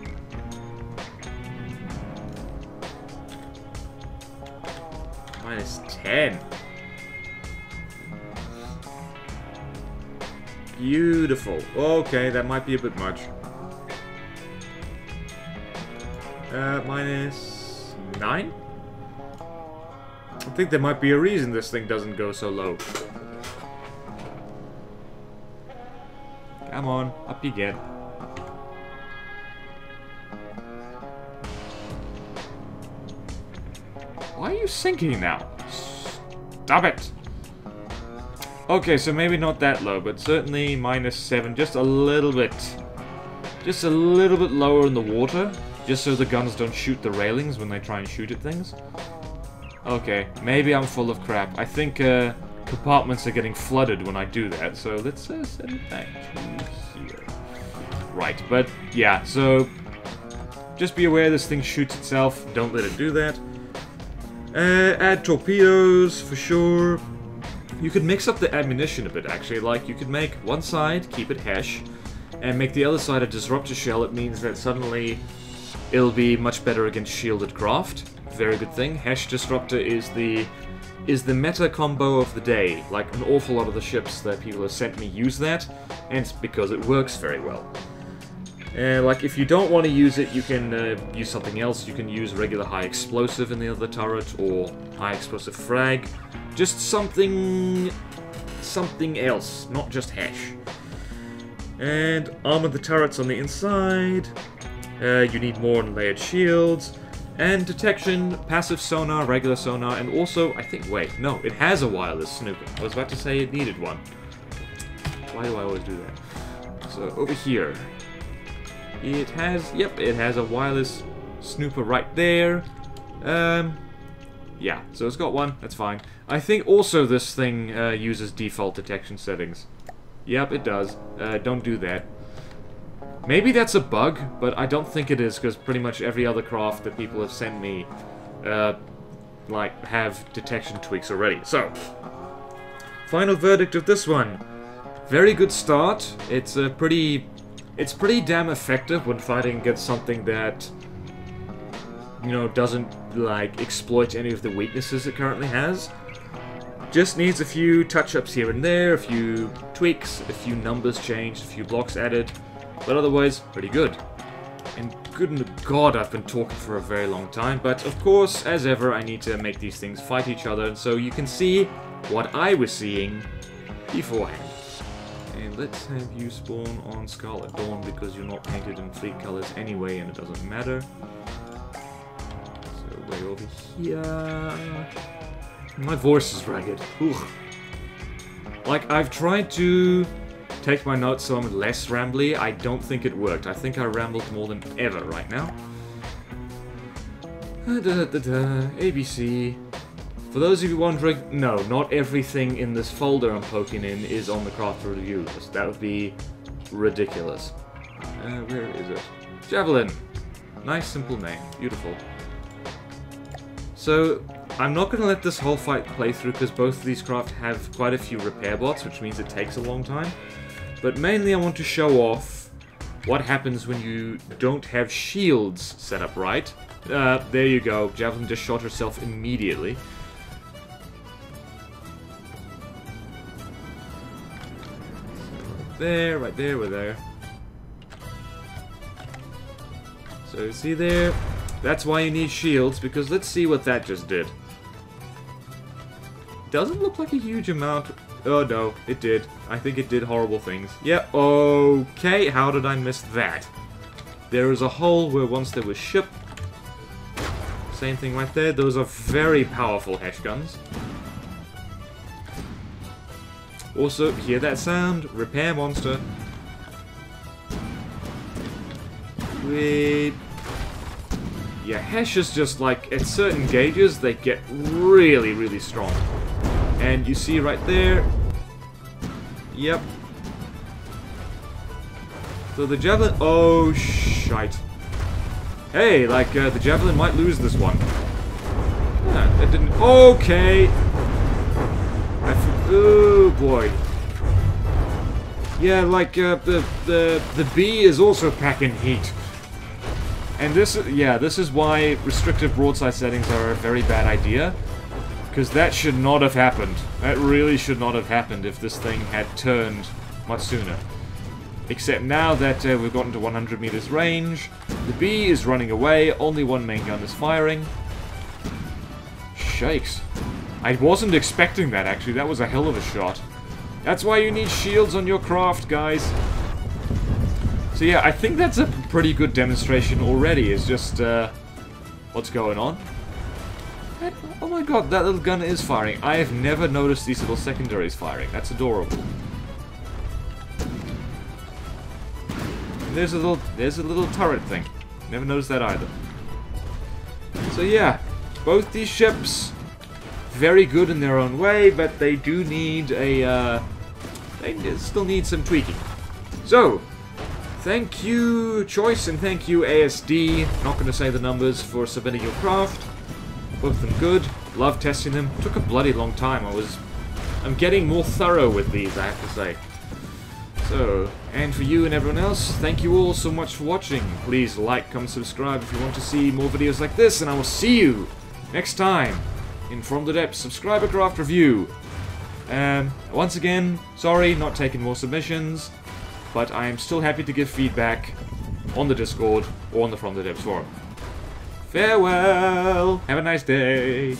[SPEAKER 2] -10. Beautiful. Okay, that might be a bit much. -9? I think there might be a reason this thing doesn't go so low. Come on, up you get. Why are you sinking now? Stop it! Okay, so maybe not that low, but certainly -7, just a little bit. Just a little bit lower in the water. Just so the guns don't shoot the railings when they try and shoot at things. Okay, maybe I'm full of crap. I think compartments are getting flooded when I do that, so let's set it back to here. Right, but yeah, so just be aware this thing shoots itself. Don't let it do that. Add torpedoes, for sure. You could mix up the ammunition a bit, actually. Like, you could make one side, keep it hash, and make the other side a disruptor shell. It means that suddenly it'll be much better against shielded craft. Very good thing. Hash Disruptor is the meta combo of the day. Like, an awful lot of the ships that people have sent me use that, and it's because it works very well. Like, if you don't want to use it, you can use something else. You can use regular high explosive in the other turret, or high explosive frag. Just something else, not just hash. And armor the turrets on the inside. You need more layered shields. And detection, passive sonar, regular sonar, and also, I think, wait, no, it has a wireless snooper. I was about to say it needed one. Why do I always do that? So, over here. It has, yep, it has a wireless snooper right there. Yeah, so it's got one, that's fine. I think also this thing uses default detection settings. Yep, it does. Don't do that. Maybe that's a bug, but I don't think it is, because pretty much every other craft that people have sent me, like, have detection tweaks already. So, final verdict of this one. Very good start. It's pretty damn effective when fighting against something that, you know, doesn't, like, exploit any of the weaknesses it currently has. Just needs a few touch-ups here and there, a few tweaks, a few numbers changed, a few blocks added. But otherwise, pretty good. And good God, I've been talking for a very long time, but of course, as ever, I need to make these things fight each other, and so you can see what I was seeing beforehand. And let's have you spawn on Scarlet Dawn, because you're not painted in fleet colors anyway, and it doesn't matter. So, way over here... My voice is ragged. Ooh. Like, I've tried to take my notes so I'm less rambly. I don't think it worked. I think I rambled more than ever right now. ABC. For those of you wondering, no, not everything in this folder I'm poking in is on the craft review list. That would be ridiculous. Where is it? Javelin. Nice, simple name. Beautiful. So, I'm not going to let this whole fight play through because both of these craft have quite a few repair bots, which means it takes a long time. But mainly I want to show off what happens when you don't have shields set up right. There you go. Javelin just shot herself immediately. There, right there, we're there. So, see there? That's why you need shields, because let's see what that just did. Doesn't look like a huge amount. Oh no, it did. I think it did horrible things. Yeah, okay, how did I miss that? There is a hole where once there was ship. Same thing right there. Those are very powerful Hesh guns. Also, hear that sound? Repair monster. Wait. Yeah, Hesh is just like, at certain gauges, they get really, really strong. And you see right there. Yep. So the Javelin... Oh, shite. Hey, like, the Javelin might lose this one. Yeah, it didn't... Okay! Oh, boy. Yeah, like, the B is also packing heat. And this is why restrictive broadside settings are a very bad idea. Because that should not have happened. That really should not have happened if this thing had turned much sooner. Except now that we've gotten to 100 meters range, the B is running away, only one main gun is firing. Shakes. I wasn't expecting that, actually. That was a hell of a shot. That's why you need shields on your craft, guys. So yeah, I think that's a pretty good demonstration already, is just, what's going on. And, oh my god, that little gun is firing. I have never noticed these little secondaries firing. That's adorable. And there's a little turret thing. Never noticed that either. So yeah, both these ships, very good in their own way, but they do need a, they still need some tweaking. So, thank you, Choice, and thank you, ASD. Not going to say the numbers for submitting your craft. Both of them good. Love testing them. Took a bloody long time. I'm getting more thorough with these, I have to say. So, and for you and everyone else, thank you all so much for watching. Please like, comment, subscribe if you want to see more videos like this, and I will see you next time in From the Depths Subscriber Craft Review. Once again, sorry, not taking more submissions. But I am still happy to give feedback on the Discord or on the From the Depths forum. Farewell! Have a nice day!